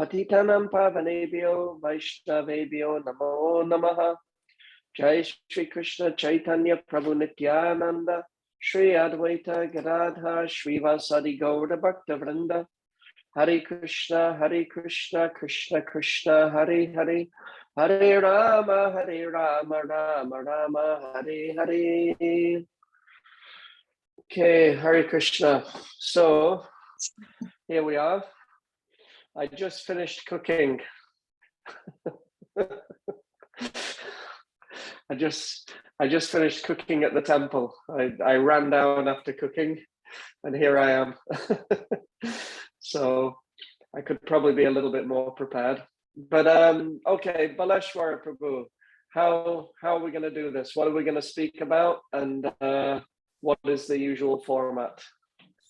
Patitanam pavanebhyo Vaishnavebhyo Namo Namaha. Jai Shri Krishna Chaitanya Prabhu Nityananda Shri Advaita Gadadha Srivasadi Gaura Bhakta Vrinda. Hare Krishna Krishna Krishna Hare Hare, Hare Rama Rama Rama Hare Hare. Okay, Hare Krishna. So here we are. I just finished cooking. I just finished cooking at the temple. I ran down after cooking, and here I am. So I could probably be a little bit more prepared. But okay, Baleshwara Prabhu, how are we going to do this? What are we going to speak about? And what is the usual format?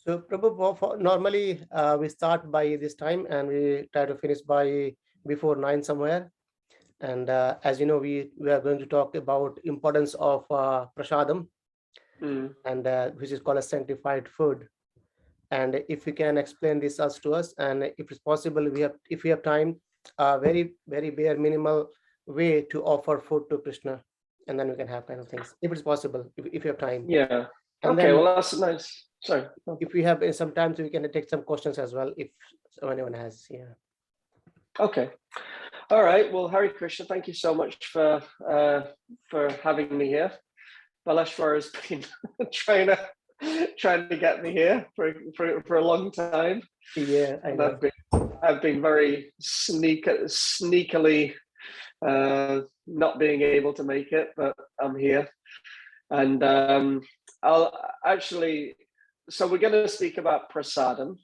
So Prabhu, normally we start by this time and we try to finish by before 9 somewhere. And as you know, we are going to talk about importance of prasadam, and which is called a sanctified food. And if you can explain this to us, and if it's possible, if we have time, very bare minimal way to offer food to Krishna, and then we can have kind of things, if it's possible, if you have time. Yeah. And okay, then, well, that's nice. Sorry. If we have some time, so we can take some questions as well, if anyone has. Yeah. Okay. All right. Well, Hare Krishna, thank you so much for having me here. Baleshwar has been trying to get me here for a long time. Yeah, I know. I've been very sneakily not being able to make it, but I'm here. And I'll actually, so we're going to speak about prasadam.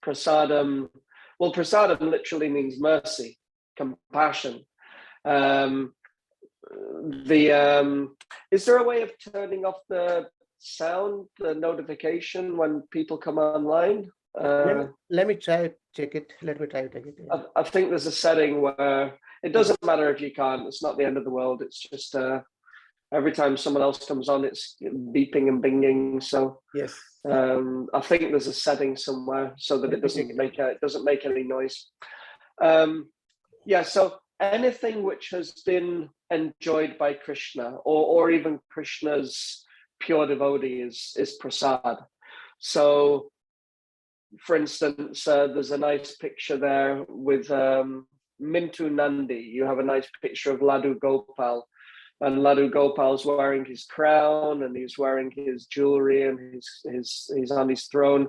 Prasadam literally means mercy, compassion. Is there a way of turning off the sound, the notification when people come online? Let me try to check it. Let me try to take it. Yeah. I think there's a setting where it doesn't matter if you can't. It's not the end of the world. It's just every time someone else comes on, it's beeping and binging. So yes, I think there's a setting somewhere so that it doesn't make any noise. Yeah. So anything which has been enjoyed by Krishna or even Krishna's pure devotees is prasad. So, for instance, there's a nice picture there with Mintu Nandi. You have a nice picture of Laddu Gopal, and Laddu Gopal's wearing his crown and he's wearing his jewelry and he's on his throne.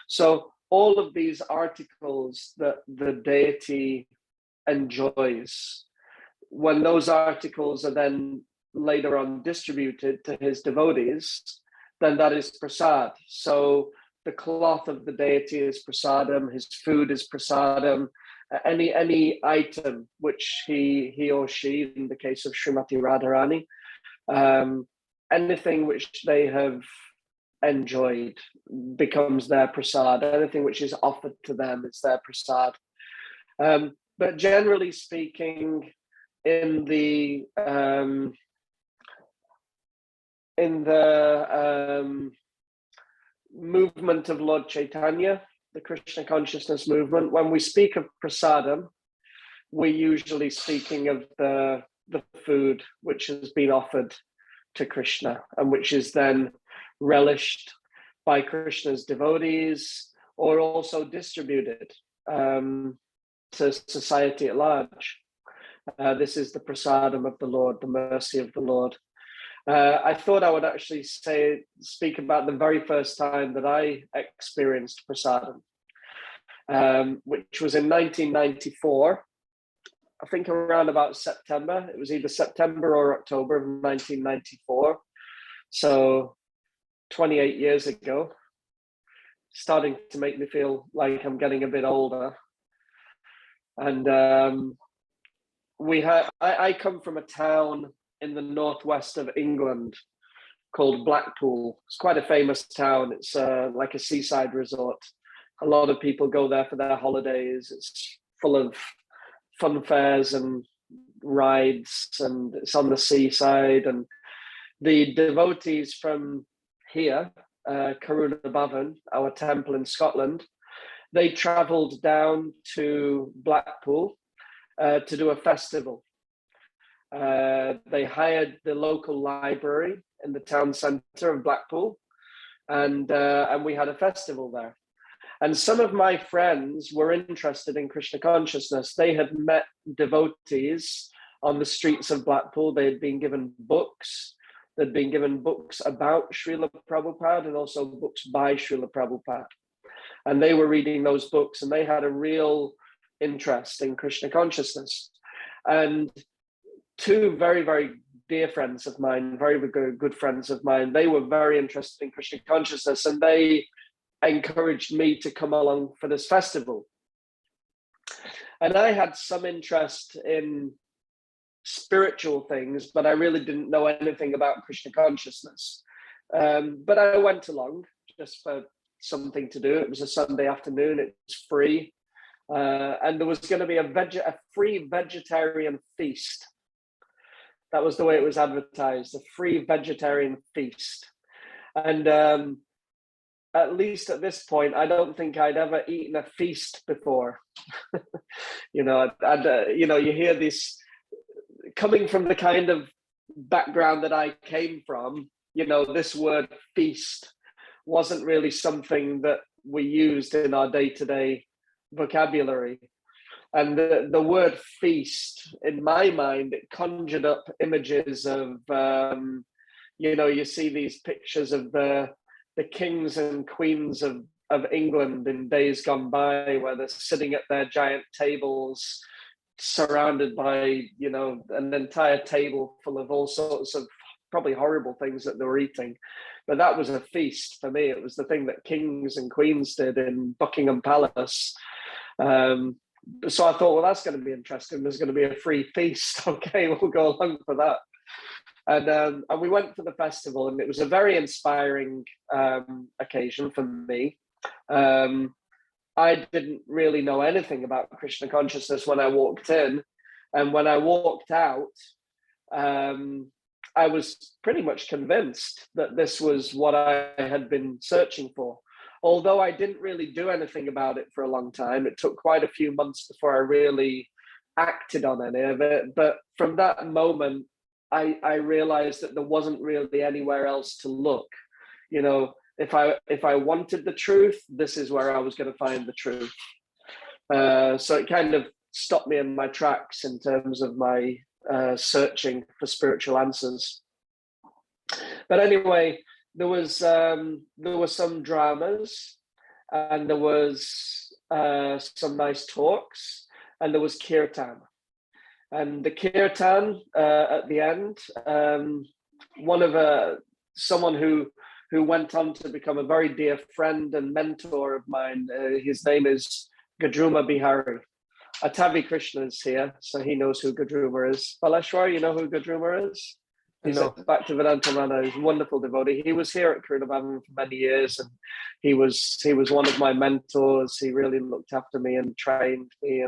So all of these articles that the deity enjoys, when those articles are then later on distributed to his devotees, then that is prasad. So the cloth of the deity is prasadam, his food is prasadam, any item which he or she, in the case of Srimati Radharani, anything which they have enjoyed becomes their prasad. Anything which is offered to them is their prasad. But generally speaking, in the movement of Lord Chaitanya, the Krishna consciousness movement, when we speak of prasadam, we're usually speaking of the food which has been offered to Krishna and which is then relished by Krishna's devotees or also distributed to society at large. This is the prasadam of the Lord, the mercy of the Lord. I thought I would actually speak about the very first time that I experienced prasadam, which was in 1994. I think around about September. It was either September or October of 1994. So 28 years ago, starting to make me feel like I'm getting a bit older. And I come from a town in the northwest of England called Blackpool. It's quite a famous town. It's like a seaside resort. A lot of people go there for their holidays. It's full of fun fairs and rides, and it's on the seaside. And the devotees from here, Karuna Bhavan, our temple in Scotland, they traveled down to Blackpool to do a festival. They hired the local library in the town centre of Blackpool, and we had a festival there. And some of my friends were interested in Krishna consciousness. They had met devotees on the streets of Blackpool. They had been given books. They'd been given books about Srila Prabhupada and also books by Srila Prabhupada. And they were reading those books, and they had a real interest in Krishna consciousness. And two very, very dear friends of mine, very good friends of mine, they were very interested in Krishna consciousness, and they encouraged me to come along for this festival. And I had some interest in spiritual things, but I really didn't know anything about Krishna consciousness. But I went along just for something to do. It was a Sunday afternoon, it was free. And there was going to be a free vegetarian feast. That was the way it was advertised, a free vegetarian feast. And at least at this point, I don't think I'd ever eaten a feast before. You know, you hear this coming from the kind of background that I came from. You know, this word feast wasn't really something that we used in our day-to-day vocabulary. And the word feast, in my mind, it conjured up images of, you know, you see these pictures of the kings and queens of England in days gone by, where they're sitting at their giant tables, surrounded by, you know, an entire table full of all sorts of probably horrible things that they were eating. But that was a feast for me. It was the thing that kings and queens did in Buckingham Palace. So I thought, well, that's going to be interesting. There's going to be a free feast. Okay, we'll go along for that. And we went to the festival, and it was a very inspiring occasion for me. I didn't really know anything about Krishna consciousness when I walked in, and when I walked out, I was pretty much convinced that this was what I had been searching for. Although I didn't really do anything about it for a long time, it took quite a few months before I really acted on any of it. But from that moment, I realized that there wasn't really anywhere else to look. You know, if I wanted the truth, this is where I was going to find the truth. So it kind of stopped me in my tracks in terms of my searching for spiritual answers. But anyway, there was some dramas, and there was some nice talks, and there was kirtan. And the kirtan at the end, someone who went on to become a very dear friend and mentor of mine. His name is Gadruma Bihari. Atavi Krishna is here, so he knows who Gadruma is. Balashwar, you know who Gadruma is? He's a Bhaktivedanta Mana. He's a wonderful devotee. He was here at Kurunabhavan for many years, and he was one of my mentors. He really looked after me and trained me,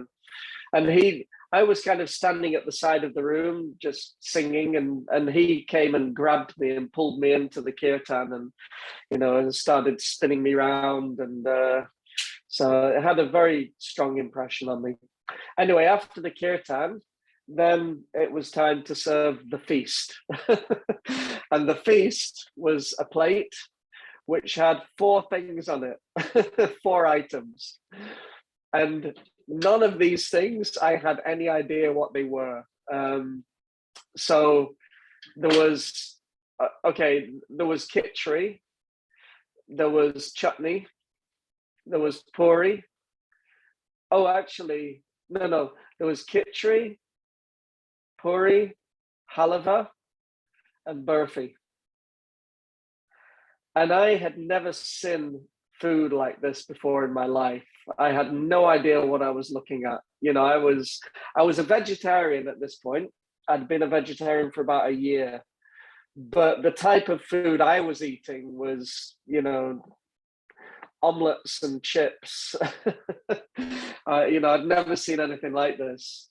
and I was kind of standing at the side of the room just singing, and he came and grabbed me and pulled me into the kirtan, and you know, and started spinning me around, and so it had a very strong impression on me. Anyway, after the kirtan, then it was time to serve the feast. And the feast was a plate which had 4 things on it, 4 items. And none of these things I had any idea what they were. So there was, there was khichdi, there was chutney, there was puri. Oh, actually, no, there was khichdi, puri, halava, and burfi. And I had never seen food like this before in my life. I had no idea what I was looking at. You know, I was a vegetarian at this point. I'd been a vegetarian for about a year. But the type of food I was eating was, you know, omelets and chips. You know, I'd never seen anything like this.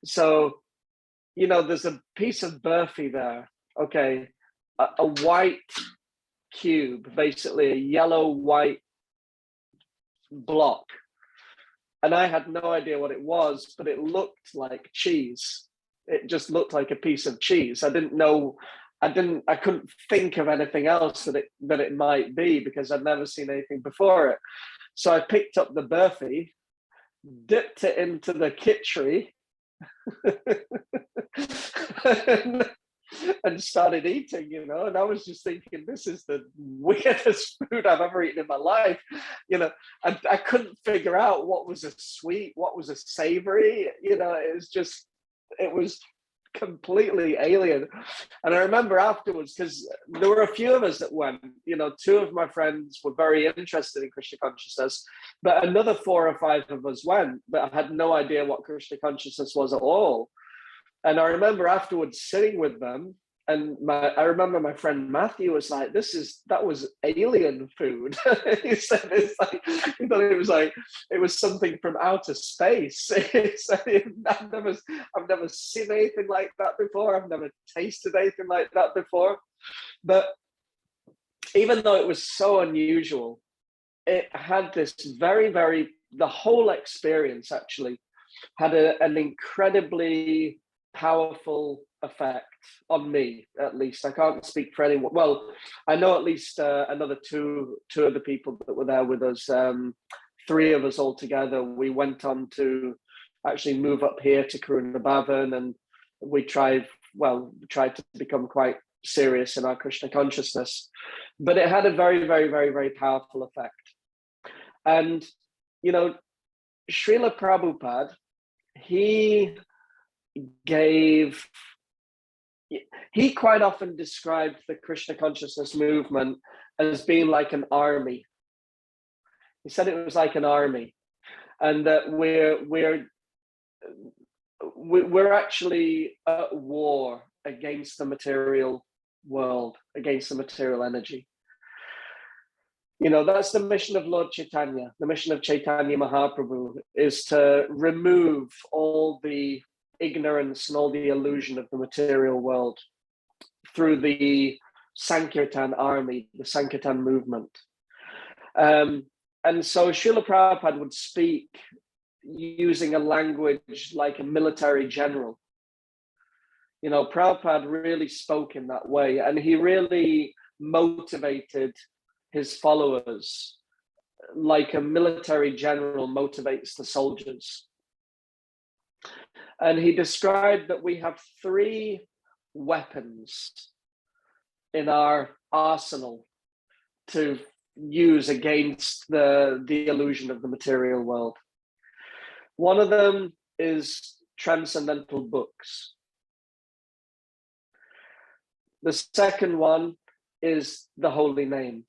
So, you know, there's a piece of burfi there. Okay, a white cube, basically a yellow-white block And I had no idea what it was, but it looked like cheese. It just looked like a piece of cheese. I couldn't think of anything else that it might be, because I'd never seen anything before it. So I picked up the burfi, dipped it into the khichdi, and started eating, and I was just thinking, this is the weirdest food I've ever eaten in my life. I couldn't figure out what was a sweet, what was a savory. It was completely alien. And I remember afterwards, because there were a few of us that went, two of my friends were very interested in Krishna consciousness, but another 4 or 5 of us went, but I had no idea what Krishna consciousness was at all. And I remember afterwards sitting with them, and I remember my friend Matthew was like, that was alien food. He said he thought it was something from outer space. He said, I've never seen anything like that before. I've never tasted anything like that before. But even though it was so unusual, it had this the whole experience actually had an incredibly powerful effect on me. At least I can't speak for anyone. Well, I know at least another two of the people that were there with us, 3 of us all together. We went on to actually move up here to Karuna Bhavan, and we tried to become quite serious in our Krishna consciousness. But it had a very, very, very, very powerful effect. And Srila Prabhupada, he quite often described the Krishna consciousness movement as being like an army. He said it was like an army, and that we're actually at war against the material world, against the material energy. That's the mission of Lord Chaitanya. The mission of Chaitanya Mahaprabhu is to remove all the ignorance and all the illusion of the material world through the Sankirtan army, the Sankirtan movement. And so Srila Prabhupada would speak using a language like a military general. Prabhupada really spoke in that way, and he really motivated his followers like a military general motivates the soldiers. And he described that we have 3 weapons in our arsenal to use against the illusion of the material world. One of them is transcendental books. The second one is the holy name.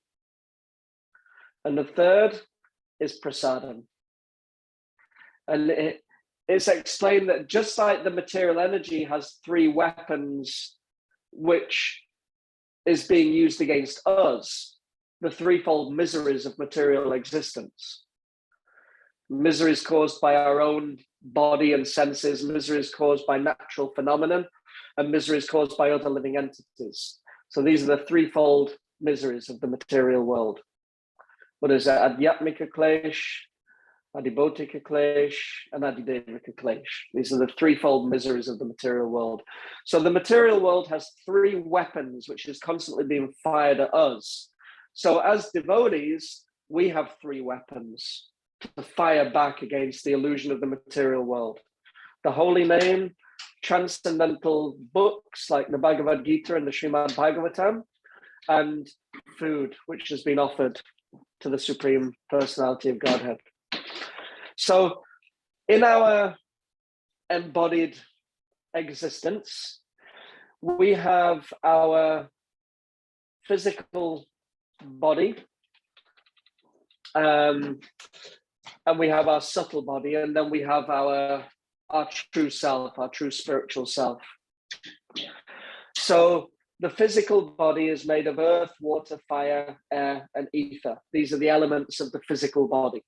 And the third is Prasadam. And it's explained that just like the material energy has 3 weapons, which is being used against us, the threefold miseries of material existence. Miseries caused by our own body and senses, miseries caused by natural phenomenon, and miseries caused by other living entities. So these are the threefold miseries of the material world. What is that? Adhyatmika klesh, Adibhotika klesh, and Adidevika klesh. These are the threefold miseries of the material world. So the material world has 3 weapons which is constantly being fired at us. So as devotees, we have 3 weapons to fire back against the illusion of the material world. The holy name, transcendental books like the Bhagavad Gita and the Srimad Bhagavatam, and food, which has been offered to the Supreme Personality of Godhead. So in our embodied existence, we have our physical body, and we have our subtle body, and then we have our true self, our true spiritual self. So the physical body is made of earth, water, fire, air, and ether. These are the elements of the physical body.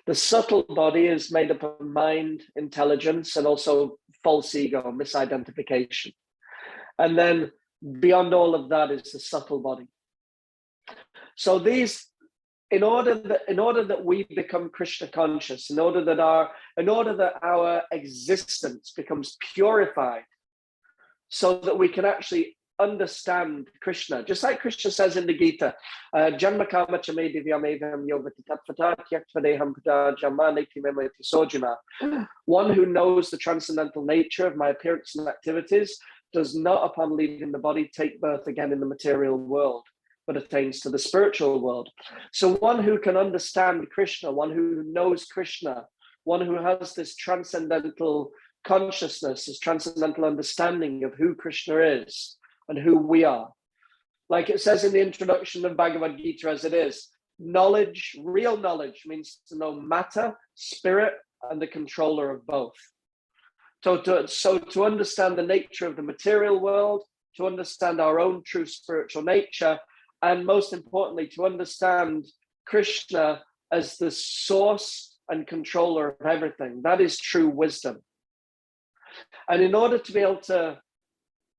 The subtle body is made up of mind, intelligence, and also false ego, misidentification. And then beyond all of that is the subtle body. So these in order that we become Krishna conscious, in order that our existence becomes purified, so that we can actually understand Krishna, just like Krishna says in the Gita, Janma kama chame divyamevam yovati tatvata tyaktvadeham pada jamaneti memeti sojana. One who knows the transcendental nature of my appearance and activities does not, upon leaving the body, take birth again in the material world, but attains to the spiritual world. So one who can understand Krishna, one who knows Krishna, one who has this transcendental consciousness, this transcendental understanding of who Krishna is and who we are. Like it says in the introduction of Bhagavad Gita as it is, knowledge, real knowledge, means to know matter, spirit, and the controller of both. So to understand the nature of the material world, to understand our own true spiritual nature, and most importantly, to understand Krishna as the source and controller of everything. That is true wisdom. And in order to be able to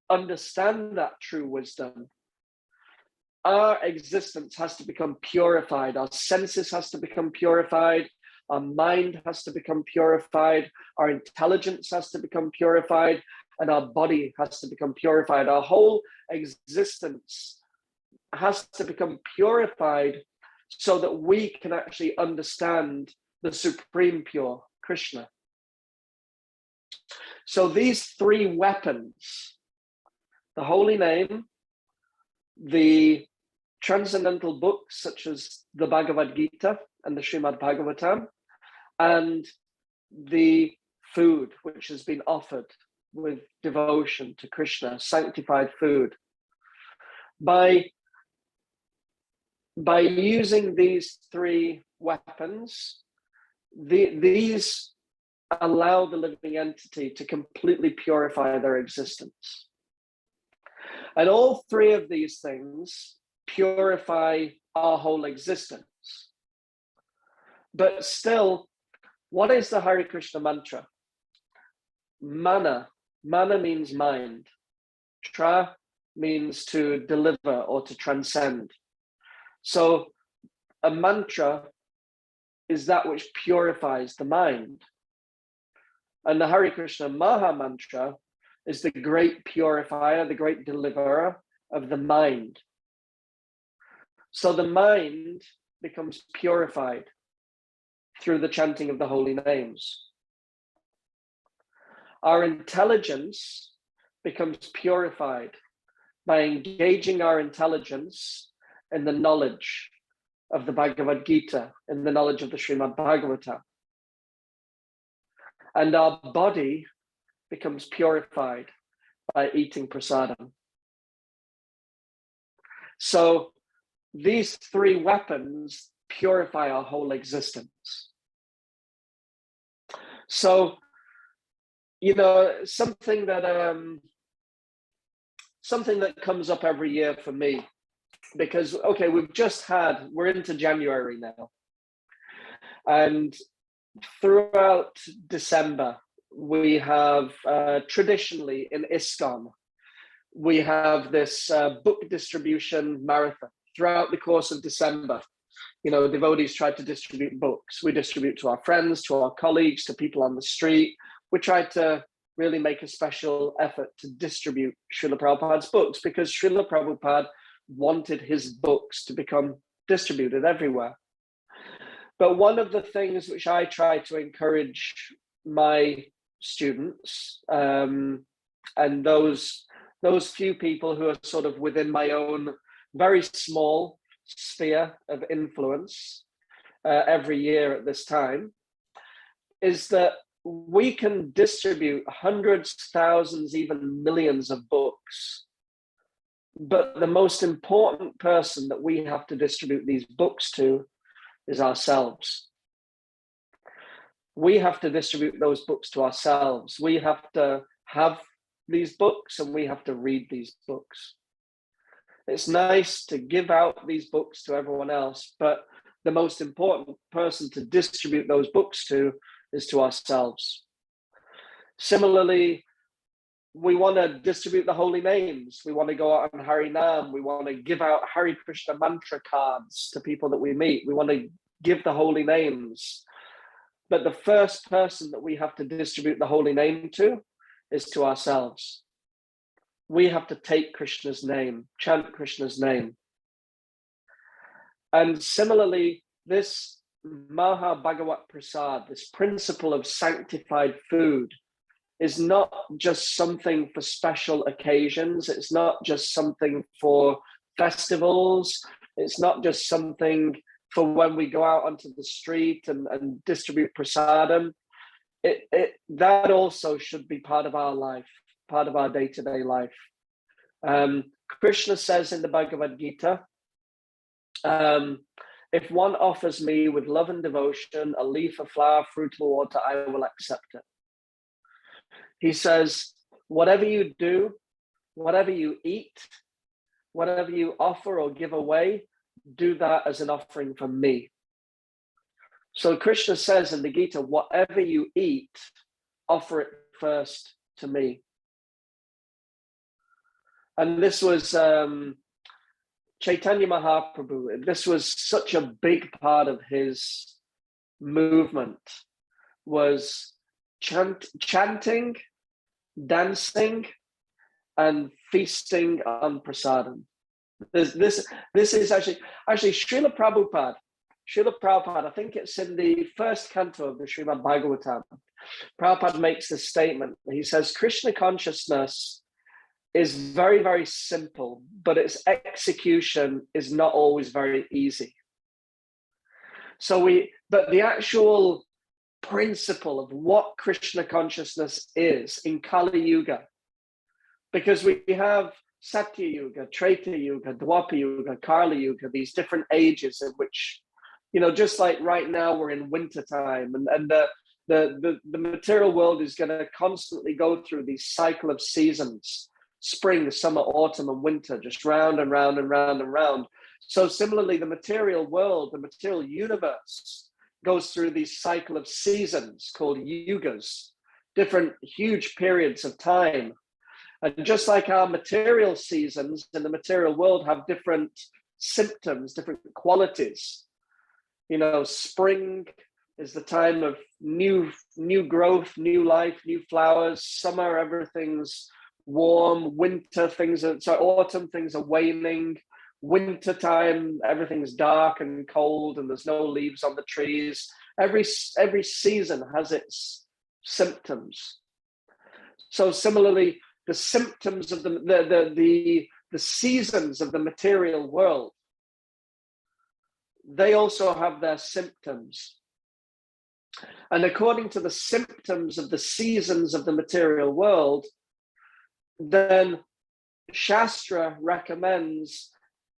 understand that true wisdom, our existence has to become purified. Our senses has to become purified. Our mind has to become purified. Our intelligence has to become purified. And our body has to become purified. Our whole existence has to become purified so that we can actually understand the supreme pure, Krishna. So these three weapons, the holy name, the transcendental books such as the Bhagavad Gita and the Srimad Bhagavatam, and the food which has been offered with devotion to Krishna, sanctified food. By using these three weapons, these allow the living entity to completely purify their existence. And all three of these things purify our whole existence. But still, what is the Hare Krishna mantra? Mana. Mana means mind. Tra means to deliver or to transcend. So a mantra is that which purifies the mind. And the Hare Krishna Maha Mantra is the great purifier, the great deliverer of the mind. So the mind becomes purified through the chanting of the holy names. Our intelligence becomes purified by engaging our intelligence in the knowledge of the Bhagavad Gita, in the knowledge of the Srimad Bhagavatam. And our body becomes purified by eating prasadam. So these three weapons purify our whole existence. So, you know, something that comes up every year for me, because, okay, we're into January now. And throughout December, we have traditionally in ISKCON, we have this book distribution marathon throughout the course of December. You know, devotees try to distribute books. We distribute to our friends, to our colleagues, to people on the street. We try to really make a special effort to distribute Srila Prabhupada's books, because Srila Prabhupada wanted his books to become distributed everywhere. But one of the things which I try to encourage my students and those few people who are sort of within my own very small sphere of influence every year at this time, is that we can distribute hundreds, thousands, even millions of books. But the most important person that we have to distribute these books to is ourselves. We have to distribute those books to ourselves. We have to have these books and we have to read these books. It's nice to give out these books to everyone else, but the most important person to distribute those books to is to ourselves. Similarly, we want to distribute the holy names. We want to go out on Hare Nam. We want to give out Hare Krishna mantra cards to people that we meet. We want to give the holy names. But the first person that we have to distribute the holy name to is to ourselves. We have to take Krishna's name, chant Krishna's name. And similarly, this Maha Bhagavat Prasad, this principle of sanctified food, is not just something for special occasions. It's not just something for festivals. It's not just something for when we go out onto the street and distribute prasadam. That also should be part of our life, part of our day-to-day life. Krishna says in the Bhagavad Gita, if one offers me with love and devotion a leaf, a flower, fruit, or water, I will accept it. He says, whatever you do, whatever you eat, whatever you offer or give away, do that as an offering from me. So Krishna says in the Gita, whatever you eat, offer it first to me. And this was Chaitanya Mahaprabhu. This was such a big part of his movement, was chanting, dancing, and feasting on prasadam. This is actually Srila Prabhupada. I think it's in the first canto of the Srimad Bhagavatam. Prabhupada makes this statement. He says, Krishna consciousness is very, very simple, but its execution is not always very easy. But the actual principle of what Krishna consciousness is in Kali Yuga, because we have Satya Yuga, Treta Yuga, Dwapara Yuga, Kali Yuga, these different ages in which, just like right now we're in winter time, and the material world is going to constantly go through these cycle of seasons, spring, summer, autumn, and winter, just round and round and round and round. So similarly, the material world, the material universe, goes through these cycle of seasons called yugas, different huge periods of time. And just like our material seasons in the material world have different symptoms, different qualities. Spring is the time of new growth, new life, new flowers. Summer, everything's warm. Winter, autumn, things are waning. Winter time, everything's dark and cold, and there's no leaves on the trees. Every season has its symptoms. So similarly, the symptoms of the seasons of the material world, they also have their symptoms. And according to the symptoms of the seasons of the material world, then Shastra recommends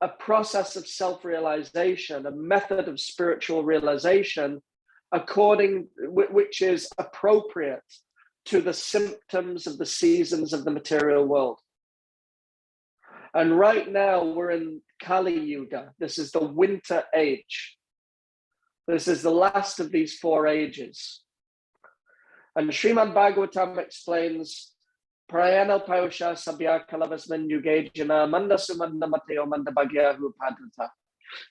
a process of self-realization, a method of spiritual realization, which is appropriate to the symptoms of the seasons of the material world. And right now we're in Kali Yuga. This is the winter age. This is the last of these four ages. And Srimad Bhagavatam explains, Prayana Payosha Sabya Kalavasman Yugejana Mandasu Mandamateo Mandabhagyahu Padrita.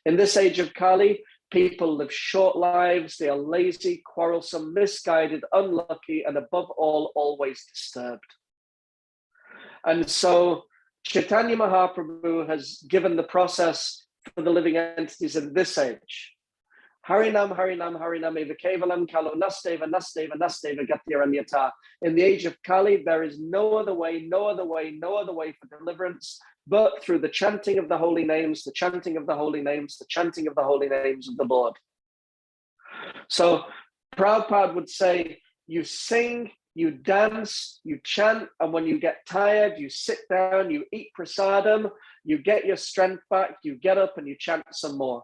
In this age of Kali, people live short lives, they are lazy, quarrelsome, misguided, unlucky, and above all, always disturbed. And so Chaitanya Mahaprabhu has given the process for the living entities in this age. Harinam, Harinam, Harinam, Eva Kevalam, Kalo Nasteva, Nasteva, Nasteva, Gatyaranyata. In the age of Kali, there is no other way, no other way, no other way for deliverance but through the chanting of the holy names, the chanting of the holy names, the chanting of the holy names of the Lord. So Prabhupada would say, you sing, you dance, you chant, and when you get tired, you sit down, you eat prasadam, you get your strength back, you get up and you chant some more.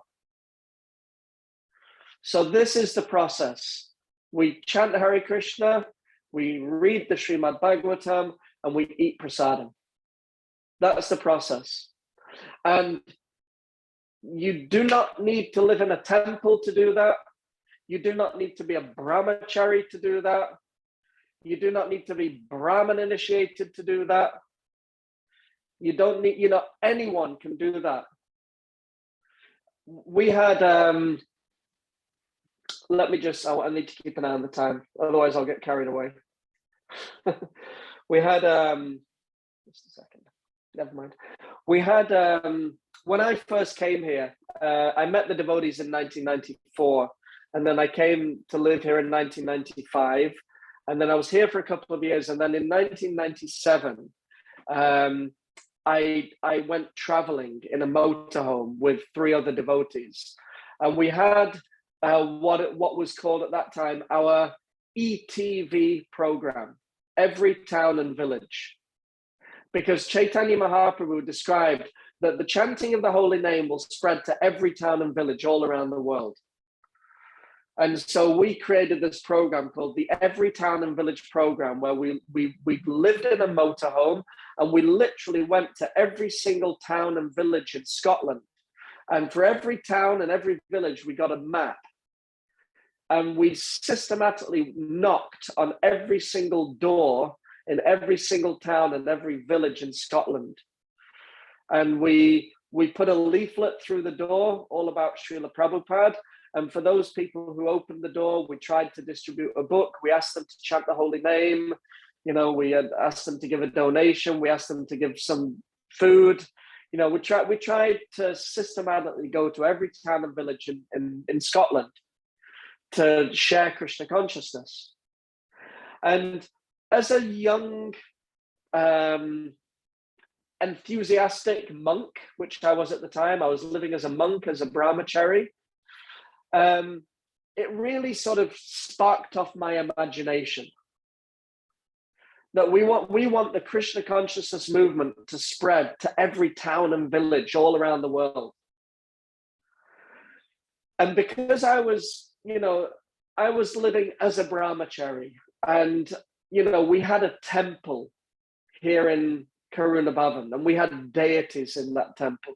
So this is the process. We chant Hare Krishna, we read the Srimad Bhagavatam, and we eat prasadam. That's the process. And you do not need to live in a temple to do that. You do not need to be a brahmachari to do that. You do not need to be Brahmin initiated to do that. You don't need, anyone can do that. We had, let me just, I need to keep an eye on the time, otherwise I'll get carried away. We had, just a second, never mind. We had, when I first came here, I met the devotees in 1994, and then I came to live here in 1995, and then I was here for a couple of years, and then in 1997, I went traveling in a motorhome with 3 other devotees, and we had what was called at that time our ETV program, every town and village, because Chaitanya Mahaprabhu described that the chanting of the holy name will spread to every town and village all around the world. And so we created this program called the Every Town and Village program, where we lived in a motorhome, and we literally went to every single town and village in Scotland. And for every town and every village, we got a map. And we systematically knocked on every single door in every single town and every village in Scotland. And we put a leaflet through the door all about Srila Prabhupada. And for those people who opened the door, we tried to distribute a book. We asked them to chant the holy name. We had asked them to give a donation. We asked them to give some food. We tried to systematically go to every town and village in Scotland to share Krishna consciousness. And as a young, enthusiastic monk, which I was at the time, I was living as a monk, as a brahmachari, it really sort of sparked off my imagination that we want the Krishna consciousness movement to spread to every town and village all around the world. And because I was living as a brahmachari, and we had a temple here in Karuna Bhavan, and we had deities in that temple.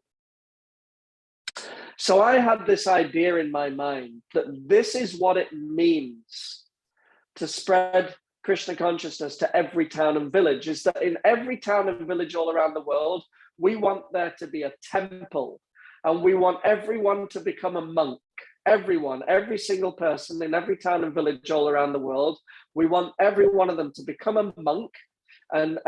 So I had this idea in my mind that this is what it means to spread Krishna consciousness to every town and village, is that in every town and village all around the world, we want there to be a temple, and we want everyone to become a monk. Everyone, every single person in every town and village all around the world, we want every one of them to become a monk and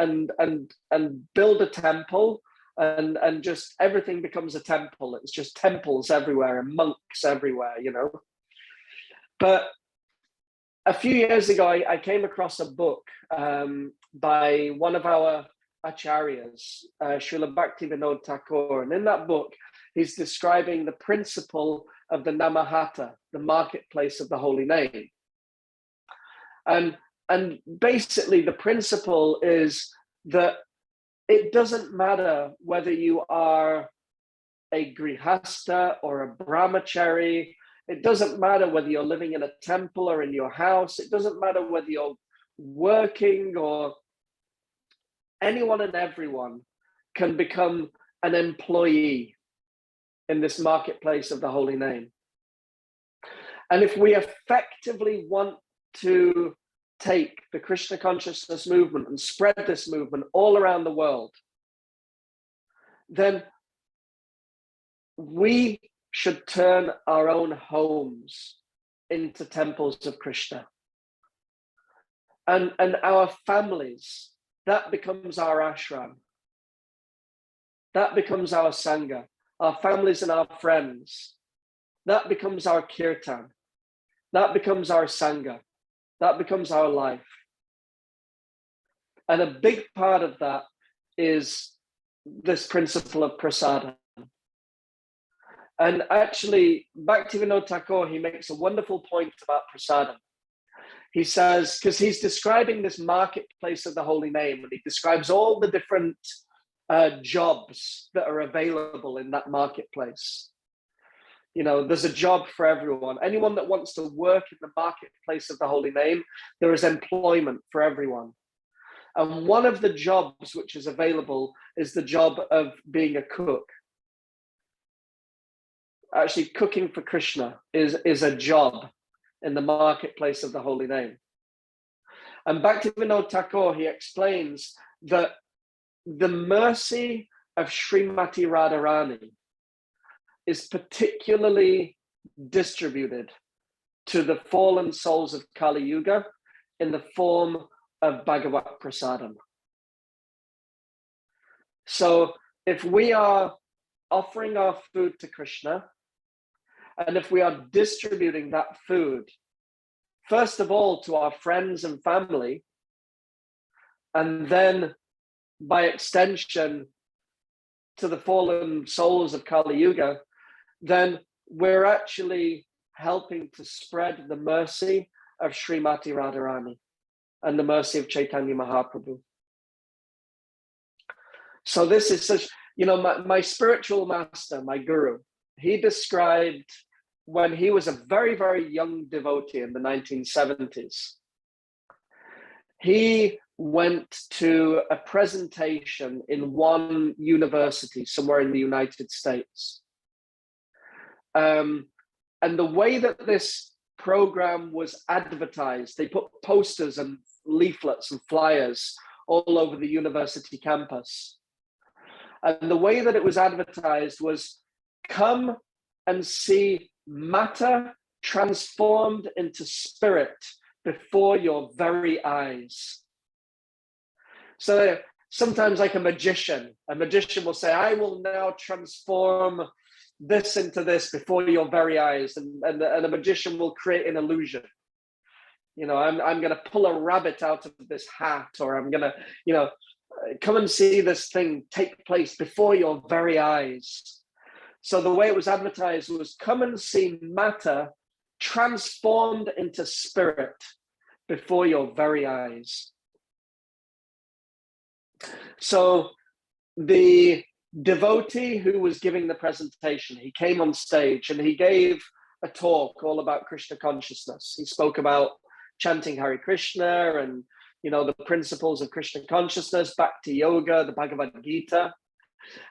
build a temple, and just everything becomes a temple. It's just temples everywhere and monks everywhere, But a few years ago, I came across a book by one of our acharyas, Srila Bhaktivinoda Thakur, and in that book, he's describing the principle of the Namahata, the marketplace of the holy name. And basically the principle is that it doesn't matter whether you are a grihasta or a brahmachari. It doesn't matter whether you're living in a temple or in your house. It doesn't matter whether you're working, or anyone and everyone can become an employee in this marketplace of the holy name. And if we effectively want to take the Krishna consciousness movement and spread this movement all around the world, then we should turn our own homes into temples of Krishna. And our families, that becomes our ashram. That becomes our Sanga. Our families and our friends, that becomes our kirtan. That becomes our Sanga. That becomes our life. And a big part of that is this principle of prasadam. And actually, Bhaktivinoda Thakur, he makes a wonderful point about prasadam. He says, because he's describing this marketplace of the holy name, and he describes all the different jobs that are available in that marketplace. There's a job for everyone. Anyone that wants to work in the marketplace of the holy name, there is employment for everyone. And one of the jobs which is available is the job of being a cook. Actually, cooking for Krishna is a job in the marketplace of the holy name. And Bhaktivinoda Thakur, he explains that the mercy of Srimati Radharani is particularly distributed to the fallen souls of Kali Yuga in the form of Bhagavat Prasadam. So if we are offering our food to Krishna, and if we are distributing that food, first of all to our friends and family, and then by extension to the fallen souls of Kali Yuga, then we're actually helping to spread the mercy of Srimati Radharani and the mercy of Chaitanya Mahaprabhu. So this is such, my spiritual master, my guru, he described when he was a very, very young devotee in the 1970s, he went to a presentation in one university somewhere in the United States. And the way that this program was advertised, they put posters and leaflets and flyers all over the university campus. And the way that it was advertised was, come and see matter transformed into spirit before your very eyes. So sometimes like a magician will say, I will now transform this into this before your very eyes. And a magician will create an illusion. I'm going to pull a rabbit out of this hat, or I'm going to, come and see this thing take place before your very eyes. So the way it was advertised was, come and see matter transformed into spirit before your very eyes. So the devotee who was giving the presentation, he came on stage and he gave a talk all about Krishna consciousness. He spoke about chanting Hare Krishna and the principles of Krishna consciousness, Bhakti Yoga, the Bhagavad Gita.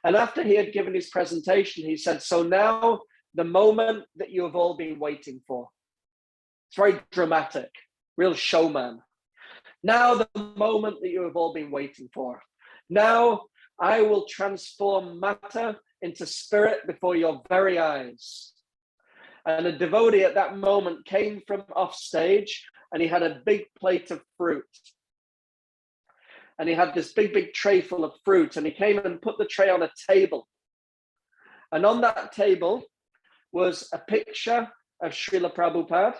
And after he had given his presentation, he said, so now the moment that you have all been waiting for. It's very dramatic, real showman. Now the moment that you have all been waiting for. Now I will transform matter into spirit before your very eyes. And a devotee at that moment came from off stage and he had a big plate of fruit. And he had this big, big tray full of fruit, and he came and put the tray on a table. And on that table was a picture of Srila Prabhupada,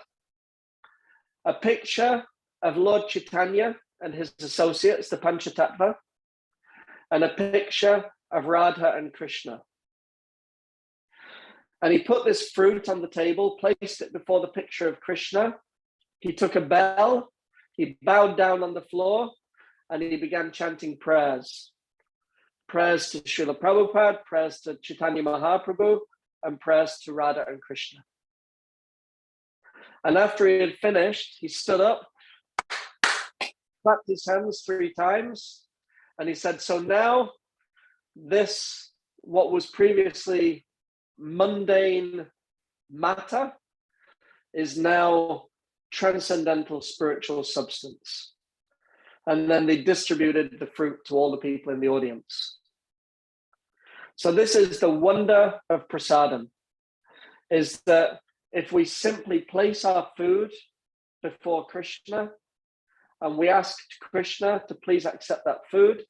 a picture of Lord Chaitanya and his associates, the Panchatattva, and a picture of Radha and Krishna. And he put this fruit on the table, placed it before the picture of Krishna. He took a bell, he bowed down on the floor, and he began chanting prayers. Prayers to Srila Prabhupada, prayers to Chaitanya Mahaprabhu, and prayers to Radha and Krishna. And after he had finished, he stood up, clapped his hands 3 times, and he said, so now this, what was previously mundane matter, is now transcendental spiritual substance. And then they distributed the fruit to all the people in the audience. So this is the wonder of Prasadam, is that if we simply place our food before Krishna and we ask Krishna to please accept that food,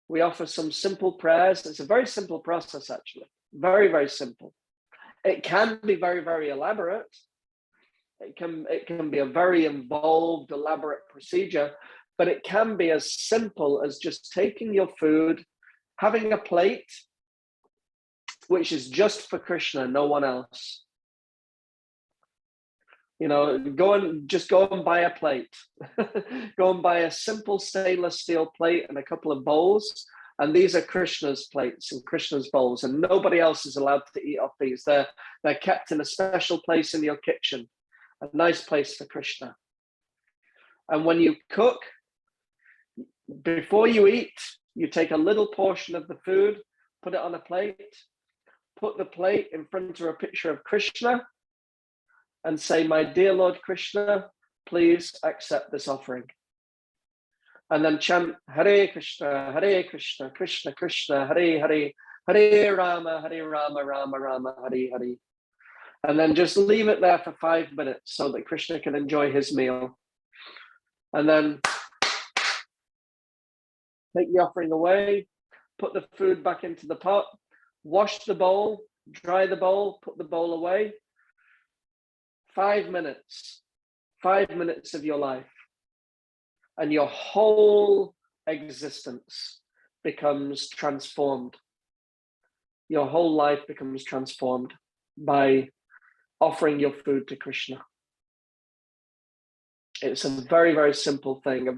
we offer some simple prayers. It's a very simple process, actually. Very, very simple. It can be very, very elaborate. It can be a very involved, elaborate procedure, but it can be as simple as just taking your food, having a plate, which is just for Krishna, no one else. Go and buy a plate. Go and buy a simple stainless steel plate and a couple of bowls. And these are Krishna's plates and Krishna's bowls, and nobody else is allowed to eat off these. They're kept in a special place in your kitchen, a nice place for Krishna. And when you cook, before you eat, you take a little portion of the food, put it on a plate, put the plate in front of a picture of Krishna, and say, my dear Lord Krishna, please accept this offering. And then chant Hare Krishna, Krishna Krishna, Hare Hare, Hare Rama, Rama Rama, Hare Hare. And then just leave it there for 5 minutes so that Krishna can enjoy his meal. And then take the offering away, put the food back into the pot, wash the bowl, dry the bowl, put the bowl away. 5 minutes, 5 minutes of your life, and your whole existence becomes transformed. Your whole life becomes transformed by offering your food to Krishna. It's a very, very simple thing.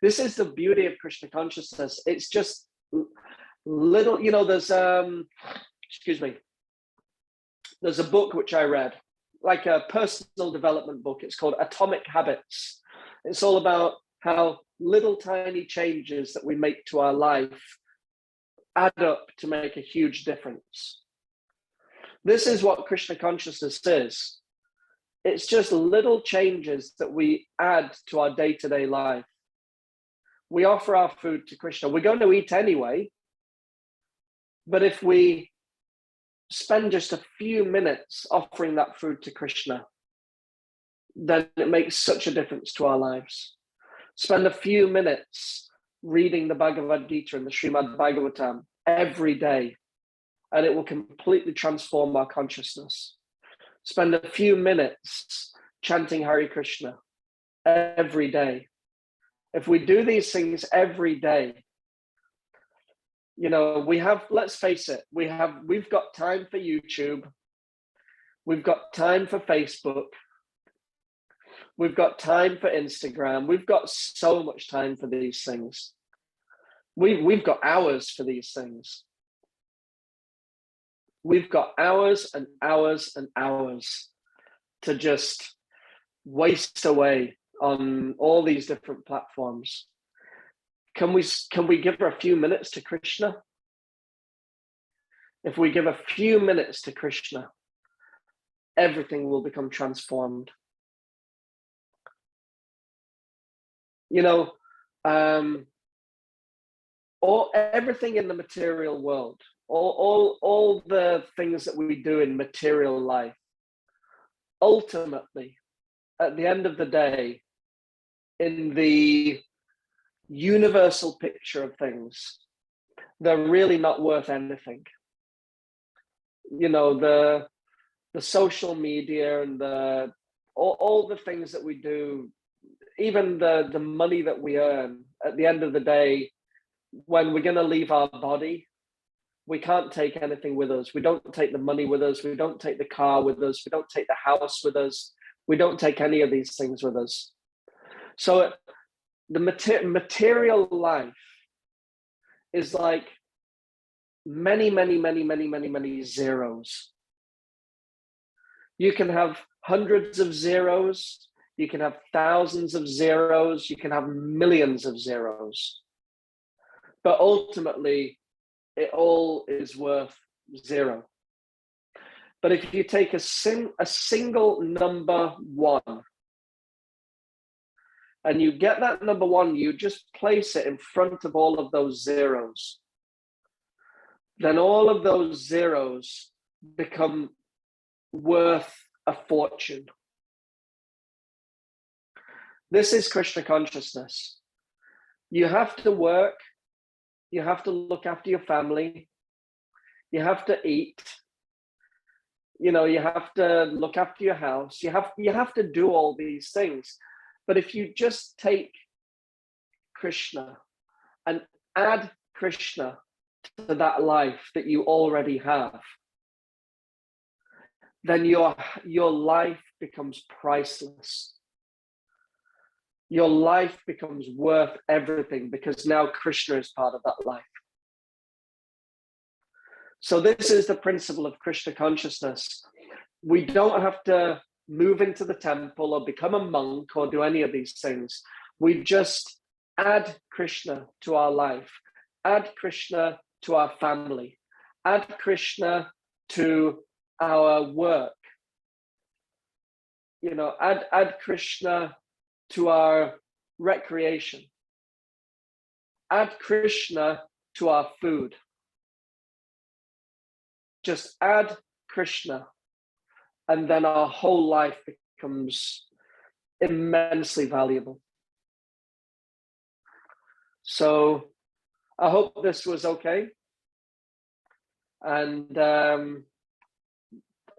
This is the beauty of Krishna consciousness. It's just little, there's there's a book which I read, like a personal development book. It's called Atomic Habits. It's all about how little tiny changes that we make to our life add up to make a huge difference. This is what Krishna consciousness is. It's just little changes that we add to our day-to-day life. We offer our food to Krishna. We're going to eat anyway. But if we spend just a few minutes offering that food to Krishna, then it makes such a difference to our lives. Spend a few minutes reading the Bhagavad Gita and the Srimad Bhagavatam every day, and it will completely transform our consciousness. Spend a few minutes chanting Hare Krishna every day. If we do these things every day, let's face it, we've got time for YouTube, we've got time for Facebook, we've got time for Instagram, we've got so much time for these things. We've got hours for these things. We've got hours and hours and hours to just waste away on all these different platforms. Can we give a few minutes to Krishna? If we give a few minutes to Krishna, everything will become transformed. Everything in the material world, all the things that we do in material life, ultimately, at the end of the day, in the universal picture of things, they're really not worth anything. The social media and all the things that we do, even the money that we earn, at the end of the day, when we're going to leave our body, we can't take anything with us. We don't take the money with us. We don't take the car with us. We don't take the house with us. We don't take any of these things with us. So the material life is like many, many, many, many, many, many zeros. You can have hundreds of zeros. You can have thousands of zeros. You can have millions of zeros. But ultimately, it all is worth zero. But if you take a single number one, and you get that number one, you just place it in front of all of those zeros, then all of those zeros become worth a fortune. This is Krishna consciousness. You have to work. You have to look after your family. You have to eat. You have to look after your house. You have to do all these things. But if you just take Krishna and add Krishna to that life that you already have, then your life becomes priceless. Your life becomes worth everything because now Krishna is part of that life. So this is the principle of Krishna consciousness. We don't have to move into the temple or become a monk or do any of these things. We just add Krishna to our life, add Krishna to our family, add Krishna to our work. add Krishna to our recreation, add Krishna to our food. Just add Krishna, and then our whole life becomes immensely valuable. So I hope this was okay. And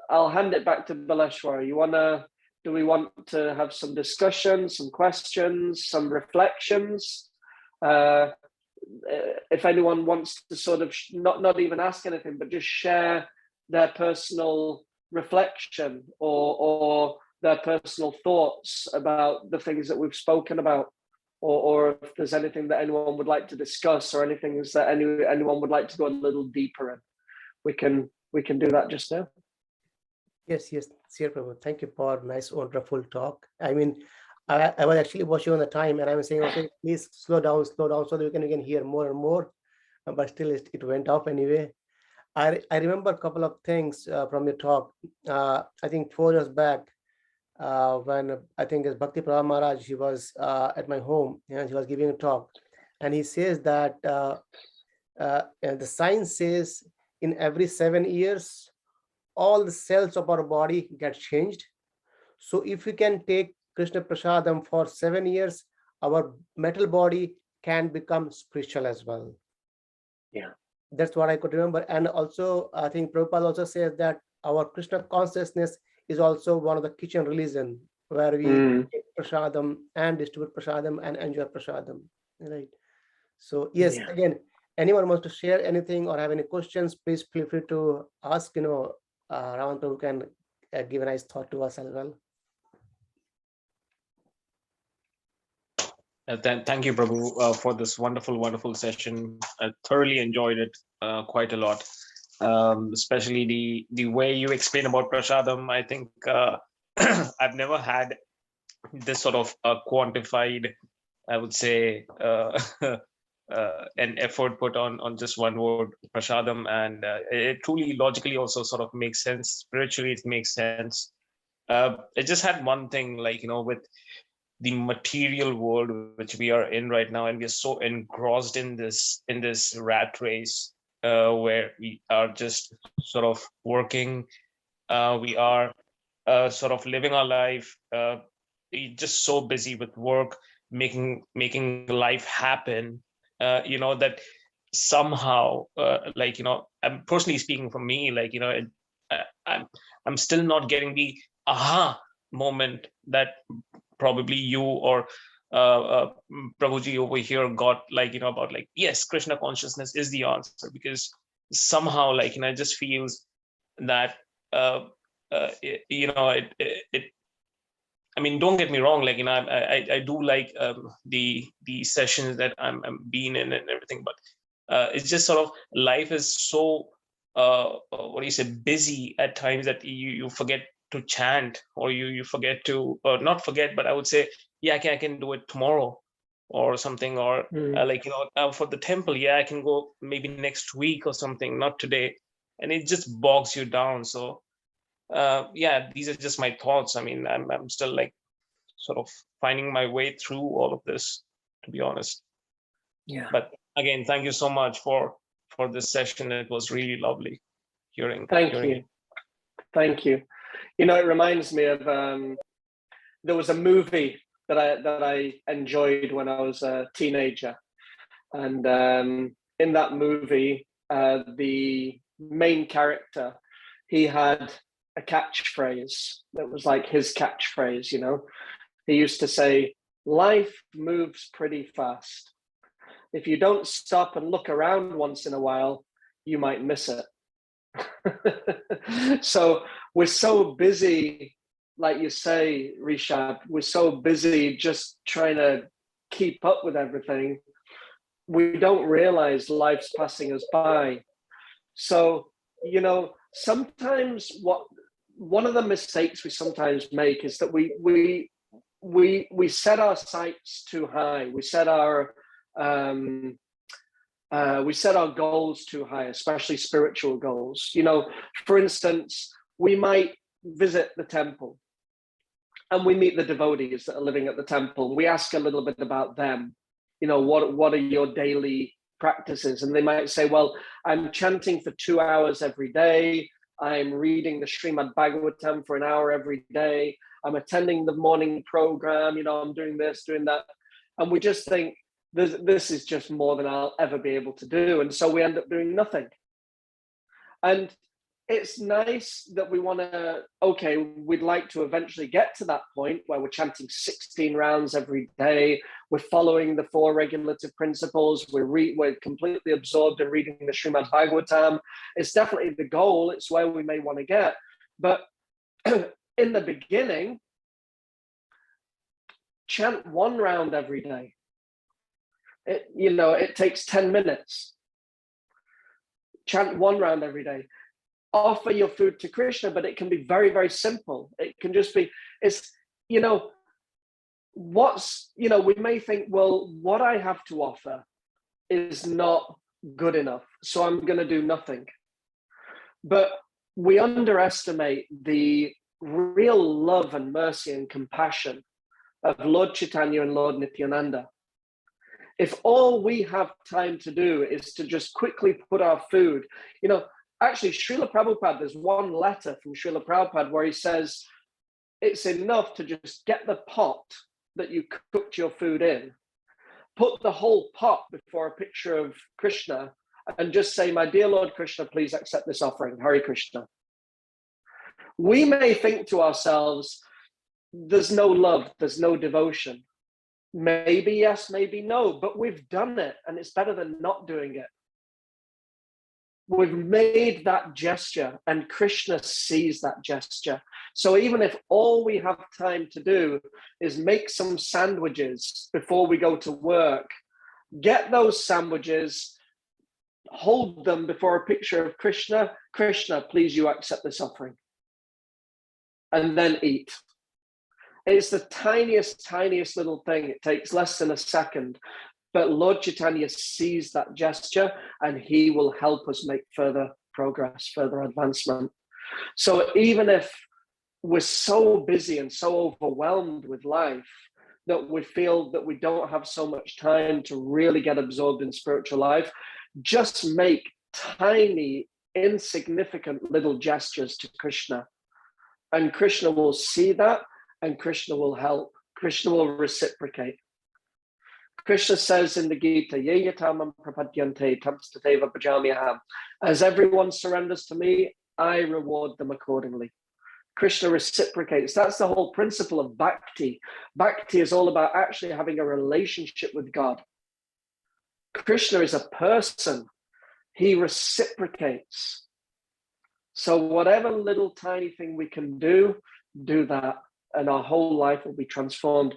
I'll hand it back to Baleshwar. Do we want to have some discussion, some questions, some reflections? If anyone wants to sort of not even ask anything, but just share their personal reflection or their personal thoughts about the things that we've spoken about, or if there's anything that anyone would like to discuss, or anything that anyone would like to go a little deeper in, we can do that just now. Yes, Sir Prabhu. Thank you for nice, wonderful talk. I mean, I was actually watching on the time, and I was saying, okay, please slow down, so that we can hear more and more. But still, it went off anyway. I remember a couple of things from your talk. I think 4 years back, when I think as Bhakti Prabhu Maharaj, he was at my home, and he was giving a talk, and he says that and the science says in every 7 years, all the cells of our body get changed. So if we can take Krishna Prasadam for 7 years, our metal body can become spiritual as well. Yeah. That's what I could remember. And also, I think Prabhupada also says that our Krishna consciousness is also one of the kitchen religion, where we take prasadam and distribute prasadam and enjoy prasadam. Right. So yes, again, anyone wants to share anything or have any questions, please feel free to ask. Raman Prabhu can give a nice thought to us as well. Thank you, Prabhu, for this wonderful session. I thoroughly enjoyed it quite a lot, especially the way you explain about prasadam. I think I've never had this sort of quantified, I would say, an effort put on just one word, prasadam, and it truly logically also sort of makes sense. Spiritually, it makes sense. I just had one thing, with the material world which we are in right now, and we are so engrossed in this rat race where we are just sort of working, we are sort of living our life, just so busy with work, making life happen, that somehow I'm personally speaking for me, I'm still not getting the aha moment that probably you or Prabhuji over here got, about yes, Krishna consciousness is the answer, because somehow it just feels that I mean, don't get me wrong, I do like the sessions that I'm being in and everything, but it's just sort of life is so busy at times that you forget to chant, or you forget to, or not forget, but I would say, I can do it tomorrow or something, or for the temple, I can go maybe next week or something, not today, and it just bogs you down. So these are just my thoughts. I mean, I'm still sort of finding my way through all of this, to be honest. But again, thank you so much for this session. It was really lovely hearing. Thank you. It reminds me of there was a movie that I enjoyed when I was a teenager, and in that movie, the main character, he had a catchphrase that was like his catchphrase. He used to say, "Life moves pretty fast. If you don't stop and look around once in a while, you might miss it." So we're so busy, like you say, Rishab, we're so busy just trying to keep up with everything. We don't realize life's passing us by. So, sometimes one of the mistakes we sometimes make is that we set our sights too high. We set our goals too high, especially spiritual goals. For instance, we might visit the temple and we meet the devotees that are living at the temple. We ask a little bit about them. You know, what are your daily practices? And they might say, well, I'm chanting for 2 hours every day. I'm reading the Srimad Bhagavatam for an hour every day. I'm attending the morning program. You know, I'm doing this, doing that. And we just think, this is just more than I'll ever be able to do. And so we end up doing nothing. And it's nice that we want to, okay, we'd like to eventually get to that point where we're chanting 16 rounds every day. We're following the 4 regulative principles. We're completely absorbed in reading the Srimad Bhagavatam. It's definitely the goal. It's where we may want to get. But in the beginning, chant 1 round every day. It takes 10 minutes. Chant 1 round every day. Offer your food to Krishna, but it can be very, very simple. It can just be, we may think, well, what I have to offer is not good enough, so I'm going to do nothing. But we underestimate the real love and mercy and compassion of Lord Chaitanya and Lord Nityananda. If all we have time to do is to just quickly put our food, actually, Srila Prabhupada, there's one letter from Srila Prabhupada where he says, it's enough to just get the pot that you cooked your food in, put the whole pot before a picture of Krishna, and just say, my dear Lord Krishna, please accept this offering, Hare Krishna. We may think to ourselves, there's no love, there's no devotion. Maybe yes, maybe no, but we've done it, and it's better than not doing it. We've made that gesture, and Krishna sees that gesture. So even if all we have time to do is make some sandwiches before we go to work, get those sandwiches, hold them before a picture of Krishna. Krishna, please, you accept this offering. And then eat. It's the tiniest little thing. It takes less than a second. But Lord Chaitanya sees that gesture, and he will help us make further progress, further advancement. So even if we're so busy and so overwhelmed with life that we feel that we don't have so much time to really get absorbed in spiritual life, just make tiny, insignificant little gestures to Krishna. And Krishna will see that, and Krishna will help. Krishna will reciprocate. Krishna says in the Gita, Ye yatamam prapadyante tamstateva bhajamyaham. As everyone surrenders to me, I reward them accordingly. Krishna reciprocates. That's the whole principle of bhakti. Bhakti is all about actually having a relationship with God. Krishna is a person. He reciprocates. So whatever little tiny thing we can do that, and our whole life will be transformed.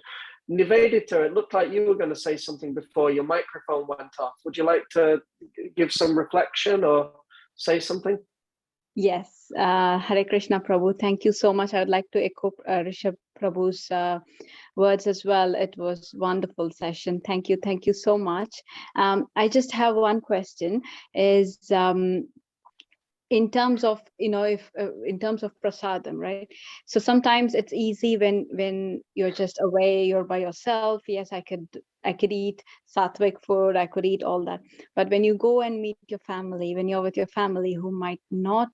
Nivedita, it looked like you were going to say something before your microphone went off. Would you like to give some reflection or say something? Yes, Hare Krishna, Prabhu. Thank you so much. I would like to echo Rishabh Prabhu's words as well. It was wonderful session. Thank you so much. I just have one question. Is in terms of in terms of prasadam, right? So sometimes it's easy when you're just away, you're by yourself. Yes, I could eat sattvic food, I could eat all that. But when you go and meet your family, when you're with your family who might not,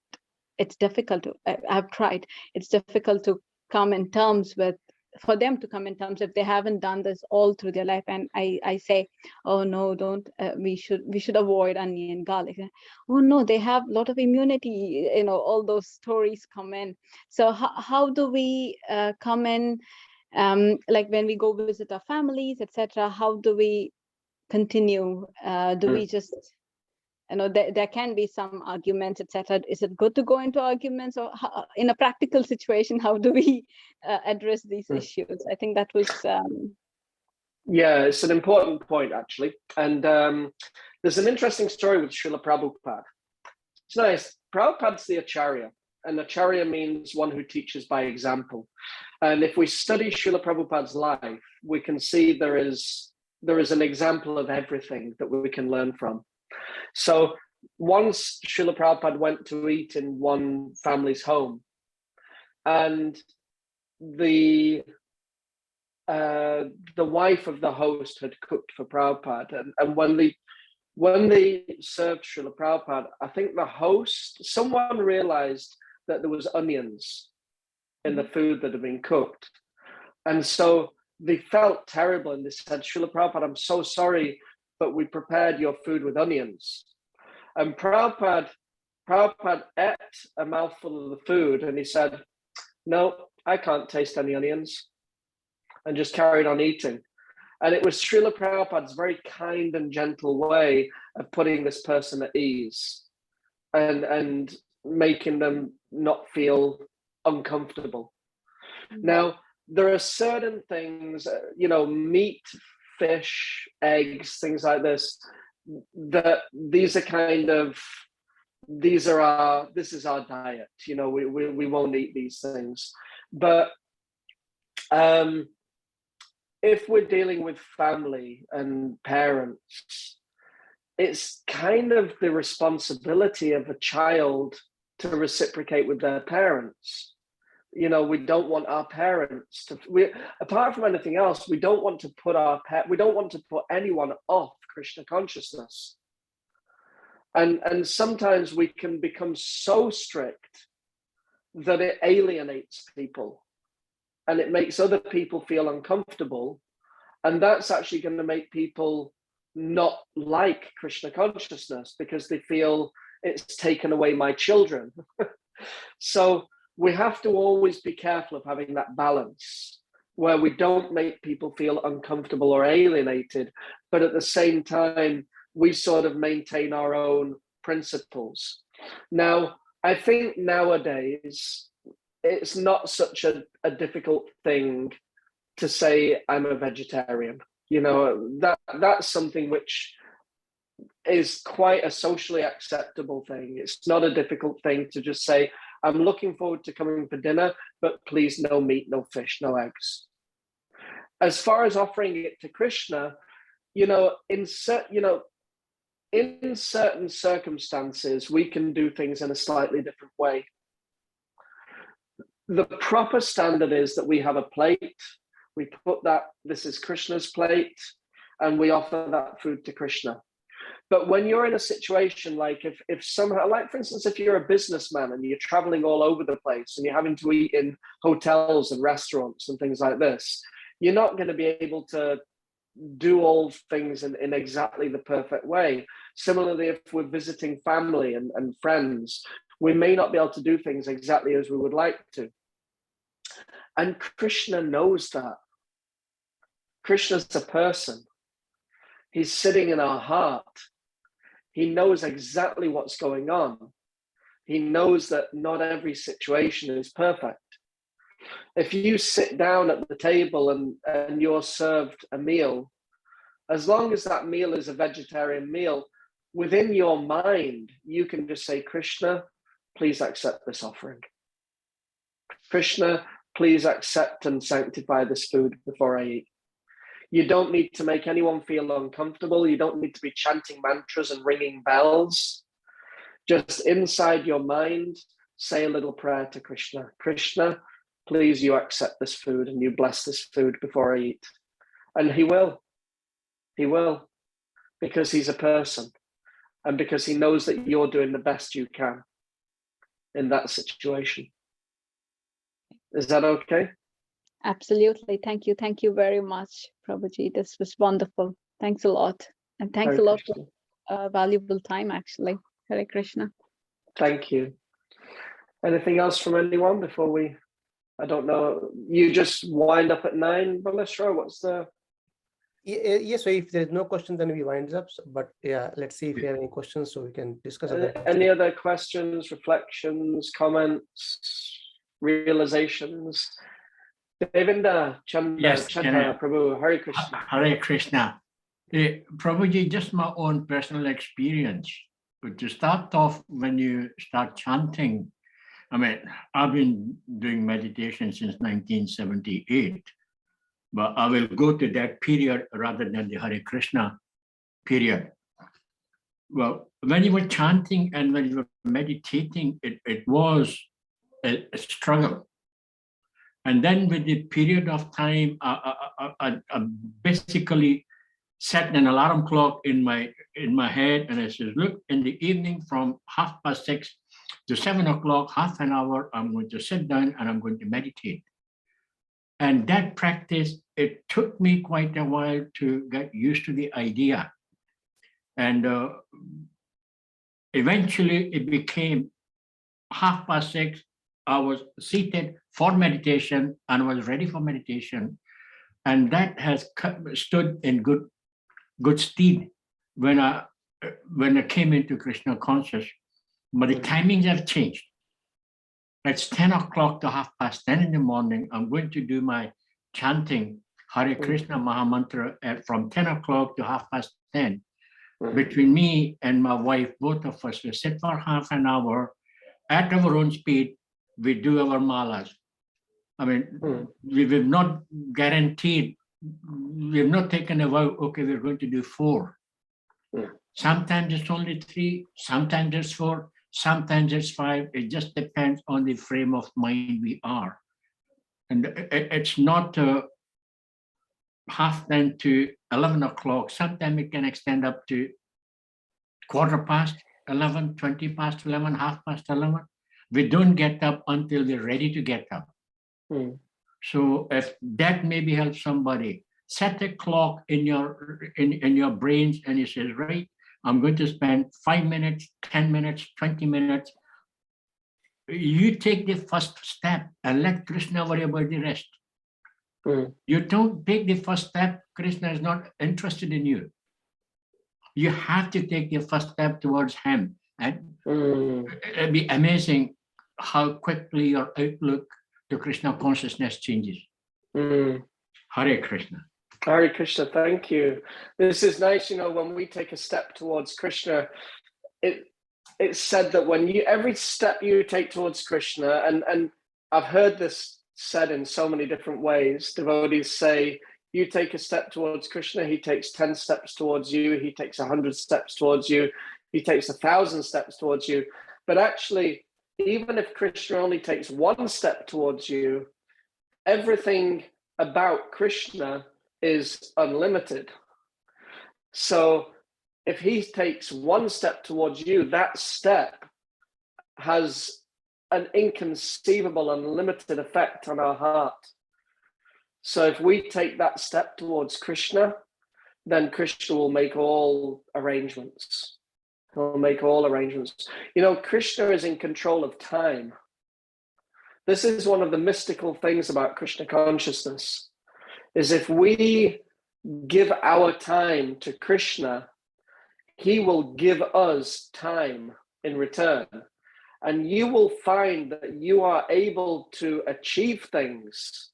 it's difficult to, I've tried, it's difficult to come in terms with, for them to come in terms if they haven't done this all through their life. And I say, oh no, don't, we should avoid onion and garlic. Oh no, they have a lot of immunity, all those stories come in. So how do we come in, like when we go visit our families, etc., how do we continue? Do we just, there can be some arguments, etc. Is it good to go into arguments, or in a practical situation, how do we address these issues? I think that was... Yeah, it's an important point, actually. And there's an interesting story with Srila Prabhupada. It's nice. Prabhupada's the Acharya, and Acharya means one who teaches by example. And if we study Srila Prabhupada's life, we can see there is an example of everything that we can learn from. So once Srila Prabhupada went to eat in one family's home, and the wife of the host had cooked for Prabhupada, and when they served Srila Prabhupada, I think someone realized that there was onions in the food that had been cooked. And so they felt terrible, and they said, Srila Prabhupada, I'm so sorry, but we prepared your food with onions. And Prabhupada ate a mouthful of the food, and he said, no, I can't taste any onions, and just carried on eating. And it was Srila Prabhupada's very kind and gentle way of putting this person at ease and making them not feel uncomfortable. Now, there are certain things, meat, fish, eggs, things like this, that this is our diet. We won't eat these things. But if we're dealing with family and parents, it's kind of the responsibility of a child to reciprocate with their parents. We don't want our parents apart from anything else, we don't want to put anyone off Krishna consciousness. And sometimes we can become so strict that it alienates people and it makes other people feel uncomfortable. And that's actually going to make people not like Krishna consciousness because they feel it's taken away my children. So we have to always be careful of having that balance where we don't make people feel uncomfortable or alienated, but at the same time, we sort of maintain our own principles. Now, I think nowadays, it's not such a difficult thing to say I'm a vegetarian. That's something which is quite a socially acceptable thing. It's not a difficult thing to just say, I'm looking forward to coming for dinner, but please no meat, no fish, no eggs. As far as offering it to Krishna, in certain circumstances, we can do things in a slightly different way. The proper standard is that we have a plate, we put this is Krishna's plate, and we offer that food to Krishna. But when you're in a situation like if somehow, like for instance, if you're a businessman and you're traveling all over the place and you're having to eat in hotels and restaurants and things like this, you're not going to be able to do all things in exactly the perfect way. Similarly, if we're visiting family and friends, we may not be able to do things exactly as we would like to. And Krishna knows that. Krishna's a person. He's sitting in our heart. He knows exactly what's going on. He knows that not every situation is perfect. If you sit down at the table and you're served a meal, as long as that meal is a vegetarian meal, within your mind, you can just say, Krishna, please accept this offering. Krishna, please accept and sanctify this food before I eat. You don't need to make anyone feel uncomfortable. You don't need to be chanting mantras and ringing bells. Just inside your mind, say a little prayer to Krishna. Krishna, please you accept this food and you bless this food before I eat. And he will. He will. Because he's a person. And because he knows that you're doing the best you can in that situation. Is that okay? Absolutely. Thank you. Thank you very much, Prabhuji. This was wonderful. Thanks a lot. And thanks a lot for valuable time, actually. Hare Krishna. Thank you. Anything else from anyone before we, I don't know, you just wind up at 9, Baleshwar? What's the... Yes, so if there's no question, then we wind up. But yeah, let's see if you have any questions so we can discuss about any other questions, reflections, comments, realizations? Devinda, Chanda, Yes, Chanda, Prabhu, Hare Krishna. Hare Krishna. Prabhuji, just my own personal experience. But to start off, when you start chanting, I mean, I've been doing meditation since 1978, but I will go to that period rather than the Hare Krishna period. Well, when you were chanting and when you were meditating, it was a struggle. And then with the period of time, I basically set an alarm clock in my head, and I says, look, in the evening from 6:30 to 7 o'clock, half an hour, I'm going to sit down and I'm going to meditate. And that practice, it took me quite a while to get used to the idea. And eventually it became 6:30. I was seated for meditation and was ready for meditation. And that has stood in good stead when I came into Krishna conscious. But the timings have changed. It's 10 o'clock to 10:30 in the morning. I'm going to do my chanting Hare Krishna Mahamantra from 10 o'clock to 10:30. Between me and my wife, both of us, we sit for half an hour at our own speed. We do our malas. I mean, we've not guaranteed, we've not taken a vow, okay, we're going to do 4. Sometimes it's only 3, sometimes it's 4, sometimes it's 5. It just depends on the frame of mind we are. And it's not 10:30 to 11 o'clock. Sometimes it can extend up to 11:15, 20 past 11, 11:30. We don't get up until we're ready to get up. So if that maybe helps somebody, set a clock in your brains, and you say, right, I'm going to spend 5 minutes, 10 minutes, 20 minutes. You take the first step and let Krishna worry about the rest. You don't take the first step, Krishna is not interested in you. You have to take the first step towards him. And it'd be amazing how quickly your outlook to Krishna consciousness changes. Hare Krishna. Hare Krishna, thank you. This is nice, when we take a step towards Krishna, it's said that when every step you take towards Krishna, and I've heard this said in so many different ways, devotees say, you take a step towards Krishna, he takes 10 steps towards you, he takes 100 steps towards you, he takes 1,000 steps towards you. But actually, even if Krishna only takes 1 step towards you, everything about Krishna is unlimited. So if he takes 1 step towards you, that step has an inconceivable, unlimited effect on our heart. So if we take that step towards Krishna, then Krishna will make all arrangements. He'll make all arrangements. Krishna is in control of time. This is one of the mystical things about Krishna consciousness, is if we give our time to Krishna, he will give us time in return. And you will find that you are able to achieve things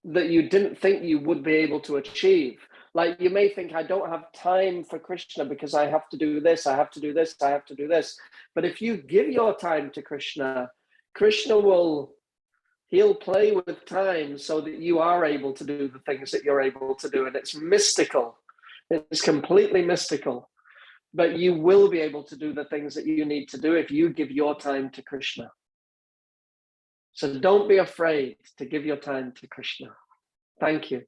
that you didn't think you would be able to achieve. Like you may think, I don't have time for Krishna because I have to do this, I have to do this, I have to do this. But if you give your time to Krishna, Krishna he'll play with time so that you are able to do the things that you're able to do. And it's mystical. It's completely mystical. But you will be able to do the things that you need to do if you give your time to Krishna. So don't be afraid to give your time to Krishna. Thank you.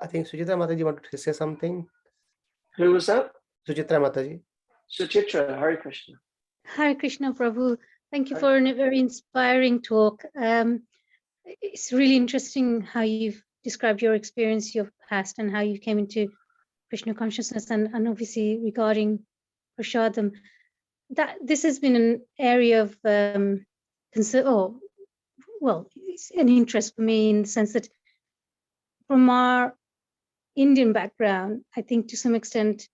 I think Sujitra Mataji wanted to say something. Who was that? Sujitra Mataji. Suchitra, Hare Krishna. Hare Krishna, Prabhu. Thank you for a very inspiring talk. It's really interesting how you've described your experience, your past, and how you came into Krishna consciousness, and obviously regarding Prasadam. That this has been an area of concern, it's an interest for me in the sense that from our Indian background, I think to some extent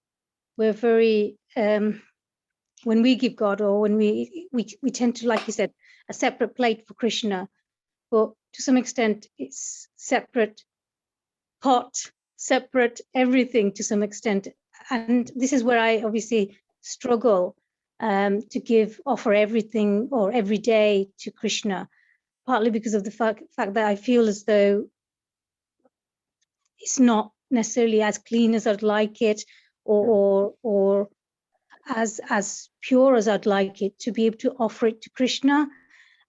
we're very when we give God, or when we tend to, like you said, a separate plate for Krishna, but to some extent it's separate pot, separate everything to some extent. And this is where I obviously struggle to offer everything or every day to Krishna, partly because of the fact that I feel as though it's not necessarily as clean as I'd like it, or as pure as I'd like it, to be able to offer it to Krishna?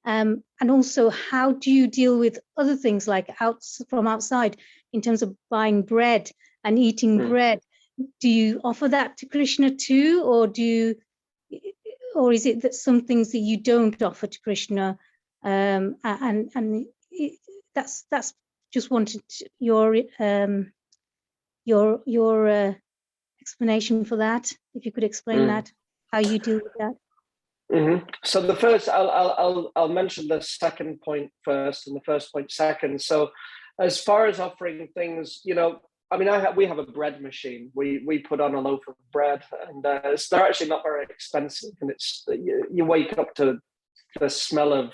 And also, how do you deal with other things like from outside in terms of buying bread and eating bread? Do you offer that to Krishna too, or is it that some things that you don't offer to Krishna? That's just wanted your explanation for that. If you could explain that, how you deal with that. So the first, I'll mention the second point first, and the first point second. So, as far as offering things, I mean, we have a bread machine. We put on a loaf of bread, and they're actually not very expensive, and it's you wake up to the smell of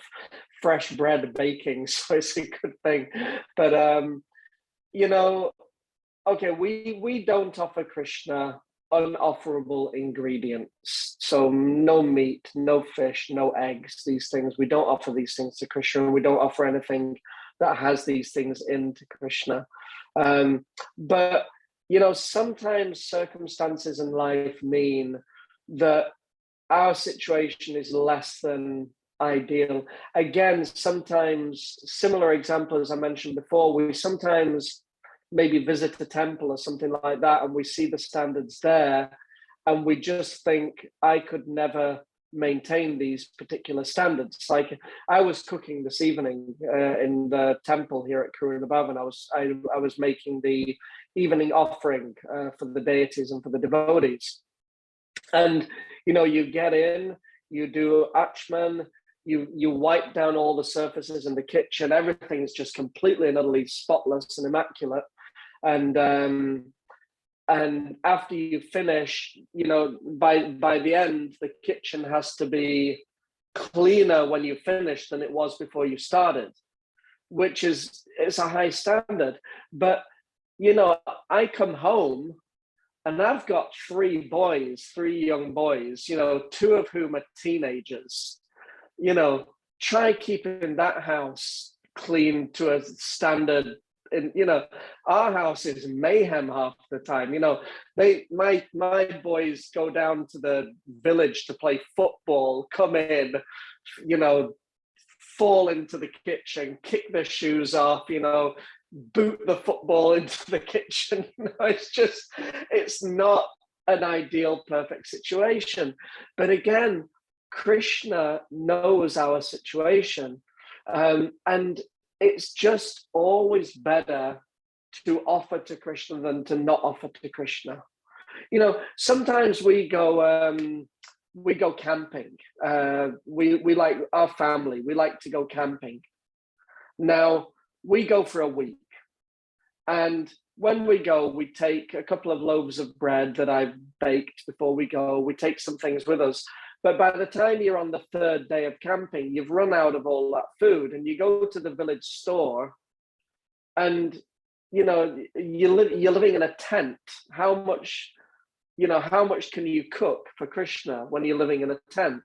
fresh bread baking, so it's a good thing. But okay, we don't offer Krishna unofferable ingredients. So no meat, no fish, no eggs, these things. We don't offer these things to Krishna. We don't offer anything that has these things into Krishna. But, sometimes circumstances in life mean that our situation is less than ideal. Again, sometimes, similar example as I mentioned before, we sometimes maybe visit a temple or something like that, and we see the standards there, and we just think, I could never maintain these particular standards. Like, I was cooking this evening in the temple here at Kurunabhav, and I was making the evening offering for the deities and for the devotees. And you get in, you do achman, you wipe down all the surfaces in the kitchen, everything is just completely and utterly spotless and immaculate. And after you finish, by the end, the kitchen has to be cleaner when you finish than it was before you started, it's a high standard. But I come home and I've got three young boys, two of whom are teenagers. Try keeping that house clean to a standard. And our house is mayhem half the time. My boys go down to the village to play football, come in, fall into the kitchen, kick their shoes off, boot the football into the kitchen. It's not an ideal, perfect situation. But again, Krishna knows our situation, and it's just always better to offer to Krishna than to not offer to Krishna. Sometimes we go camping. We like, our family, we like to go camping. Now, we go for a week. And when we go, we take a couple of loaves of bread that I've baked before we go. We take some things with us. But by the time you're on the third day of camping, you've run out of all that food, and you go to the village store, and you're living in a tent. How much can you cook for Krishna when you're living in a tent?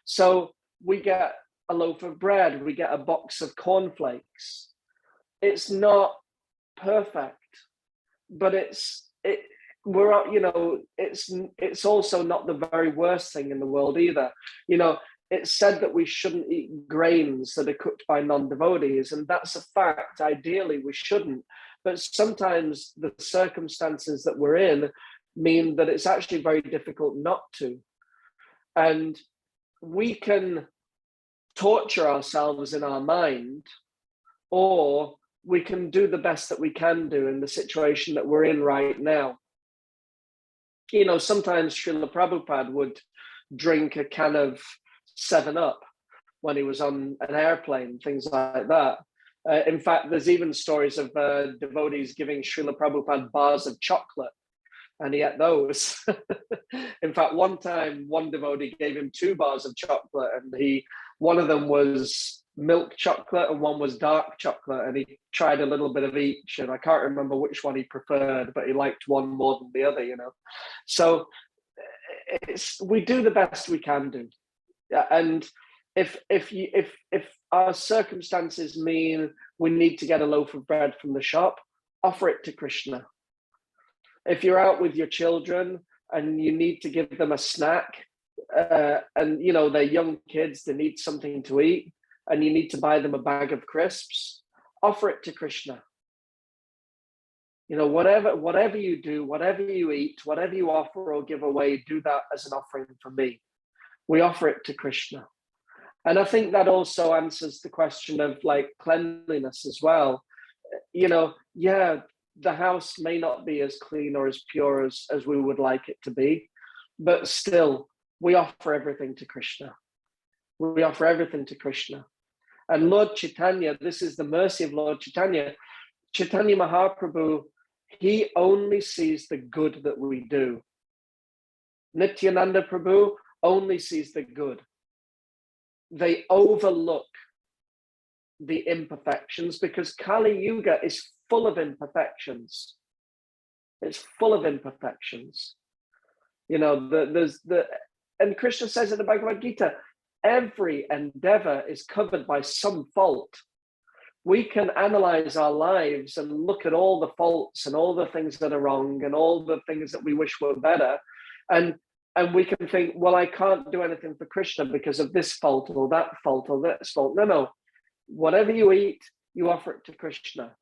So we get a loaf of bread, we get a box of cornflakes. It's not perfect, but it's also not the very worst thing in the world either. It's said that we shouldn't eat grains that are cooked by non-devotees, and that's a fact. Ideally, we shouldn't. But sometimes the circumstances that we're in mean that it's actually very difficult not to. And we can torture ourselves in our mind, or we can do the best that we can do in the situation that we're in right now. Sometimes Srila Prabhupada would drink a can of 7-Up when he was on an airplane, things like that. In fact, there's even stories of devotees giving Srila Prabhupada bars of chocolate, and he ate those. In fact, one time, one devotee gave him 2 bars of chocolate, and one of them was milk chocolate and one was dark chocolate, and he tried a little bit of each, and I can't remember which one he preferred, but he liked one more than the other. So we do the best we can do, and if our circumstances mean we need to get a loaf of bread from the shop, offer it to Krishna. If you're out with your children and you need to give them a snack, and you know, they're young kids, they need something to eat, and you need to buy them a bag of crisps, offer it to Krishna. You know, whatever you do, whatever you eat, whatever you offer or give away, do that as an offering for me. We offer it to Krishna. And I think that also answers the question of like cleanliness as well. You know, yeah, the house may not be as clean or as pure as we would like it to be, but still, we offer everything to Krishna. We offer everything to Krishna. And Lord Chaitanya, this is the mercy of Lord Chaitanya. Chaitanya Mahaprabhu, he only sees the good that we do. Nityananda Prabhu only sees the good. They overlook the imperfections because Kali Yuga is full of imperfections. It's full of imperfections. You know, and Krishna says in the Bhagavad Gita, every endeavor is covered by some fault. We can analyze our lives and look at all the faults and all the things that are wrong and all the things that we wish were better. And we can think, well, I can't do anything for Krishna because of this fault or that fault or this fault. No. Whatever you eat, you offer it to Krishna.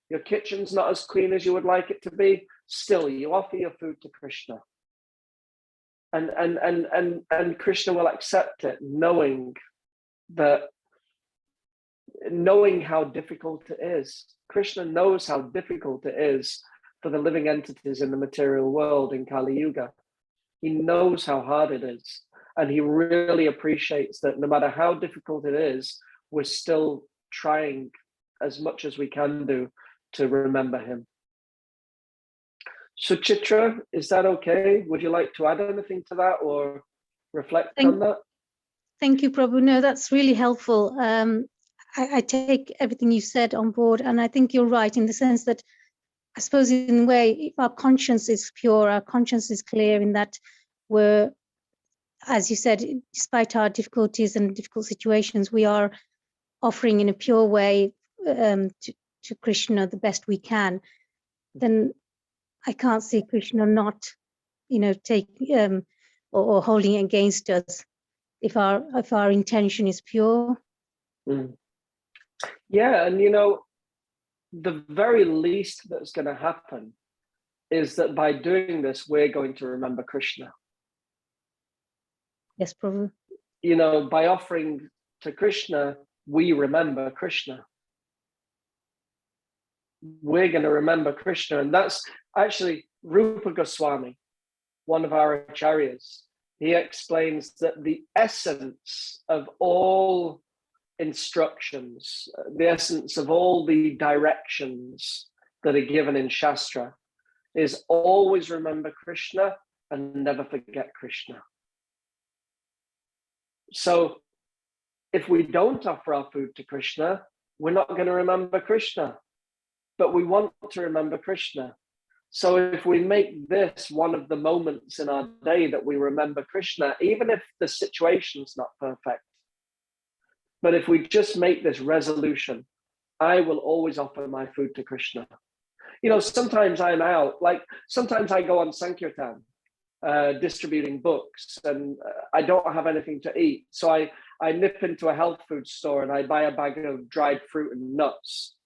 Your kitchen's not as clean as you would like it to be. Still, you offer your food to Krishna. And Krishna will accept it, knowing how difficult it is. Krishna knows how difficult it is for the living entities in the material world in Kali Yuga. He knows how hard it is. And he really appreciates that no matter how difficult it is, we're still trying as much as we can do to remember him. So Chitra, is that okay? Would you like to add anything to that or reflect on that? Thank you, Prabhu. No, that's really helpful. I take everything you said on board, and I think you're right in the sense that I suppose in a way, if our conscience is pure, our conscience is clear in that we're, as you said, despite our difficulties and difficult situations, we are offering in a pure way to Krishna the best we can, then I can't see Krishna not, you know, or holding against us if our intention is pure. Yeah, and you know, the very least that's going to happen is that by doing this, we're going to remember Krishna. Yes, Prabhu. You know, by offering to Krishna, we remember Krishna. We're going to remember Krishna. And that's actually Rupa Goswami, one of our acharyas. He explains that the essence of all instructions, the essence of all the directions that are given in Shastra is always remember Krishna and never forget Krishna. So if we don't offer our food to Krishna, we're not going to remember Krishna, but we want to remember Krishna. So if we make this one of the moments in our day that we remember Krishna, even if the situation's not perfect, but if we just make this resolution, I will always offer my food to Krishna. You know, sometimes I'm out, like sometimes I go on Sankirtan, distributing books, and I don't have anything to eat. So I nip into a health food store and I buy a bag of dried fruit and nuts.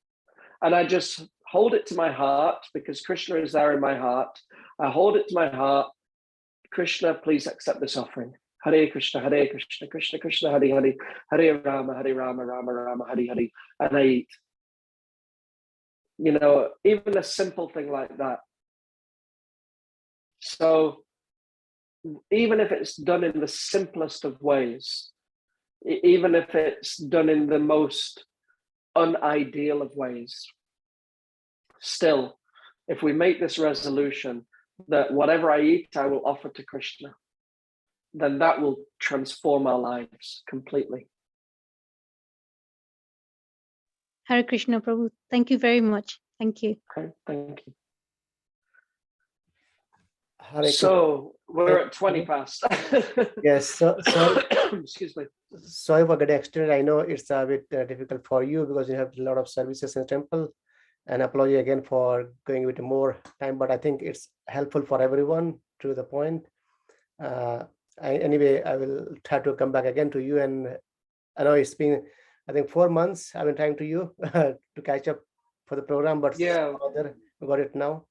And I just hold it to my heart because Krishna is there in my heart. I hold it to my heart. Krishna, please accept this offering. Hare Krishna, Krishna Krishna, Hare Hare, Hare Rama, Rama Rama, Hare Hare, and I eat. You know, even a simple thing like that. So even if it's done in the simplest of ways, even if it's done in the most unideal of ways, still, if we make this resolution that whatever I eat, I will offer to Krishna, then that will transform our lives completely. Hare Krishna, Prabhu. Thank you very much. Thank you. Okay, thank you. Hare So we're at 20 past. Yes, so Excuse me. sorry for getting extended. I know it's a bit difficult for you because you have a lot of services in the temple. And apology again for going with more time, but I think it's helpful for everyone to the point. Anyway, I will try to come back again to you. And I know it's been, I think, 4 months I've been trying to you to catch up for the program, but Yeah. we got it now.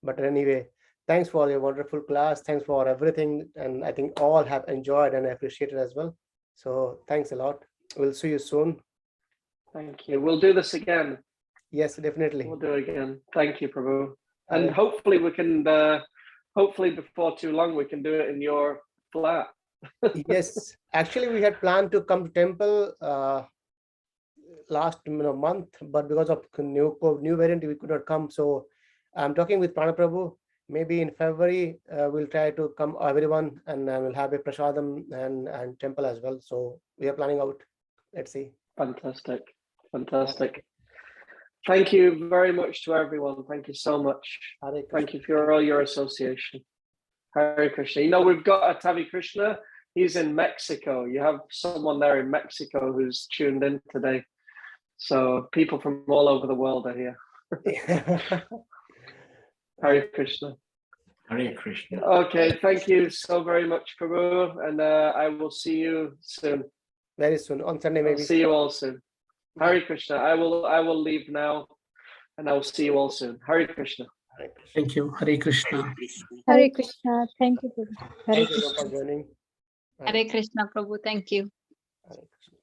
But anyway, thanks for your wonderful class. Thanks for everything. And I think all have enjoyed and appreciated as well. So thanks a lot. We'll see you soon. Thank you. We'll do this again. Yes, definitely. We'll do it again. Thank you, Prabhu. And Hare. hopefully we can, hopefully before too long, we can do it in your flat. Yes, actually we had planned to come to temple last month, but because of new variant, we could not come. So I'm talking with Prana Prabhu. Maybe in February we'll try to come everyone, and we'll have a prasadam and temple as well. So we are planning out. Let's see. Fantastic. Fantastic. Thank you very much to everyone. Thank you so much. Hare Thank Krishna. you for all your association. Hare Krishna. You know, we've got a Tavi Krishna. He's in Mexico. You have someone there in Mexico who's tuned in today. So people from all over the world are here. Hare Krishna. Hare Krishna. Okay, thank you so very much, Prabhu. And I will see you soon. Very soon on Sunday, I'll maybe. see you all soon. Hare Krishna. I will leave now, and I will see you all soon. Hare Krishna. Hare Krishna. Thank you. Hare Krishna. Hare Krishna. Thank you, Prabhu. Hare Thank you Krishna. for joining. Hare Krishna, Prabhu. Thank you. Hare Krishna.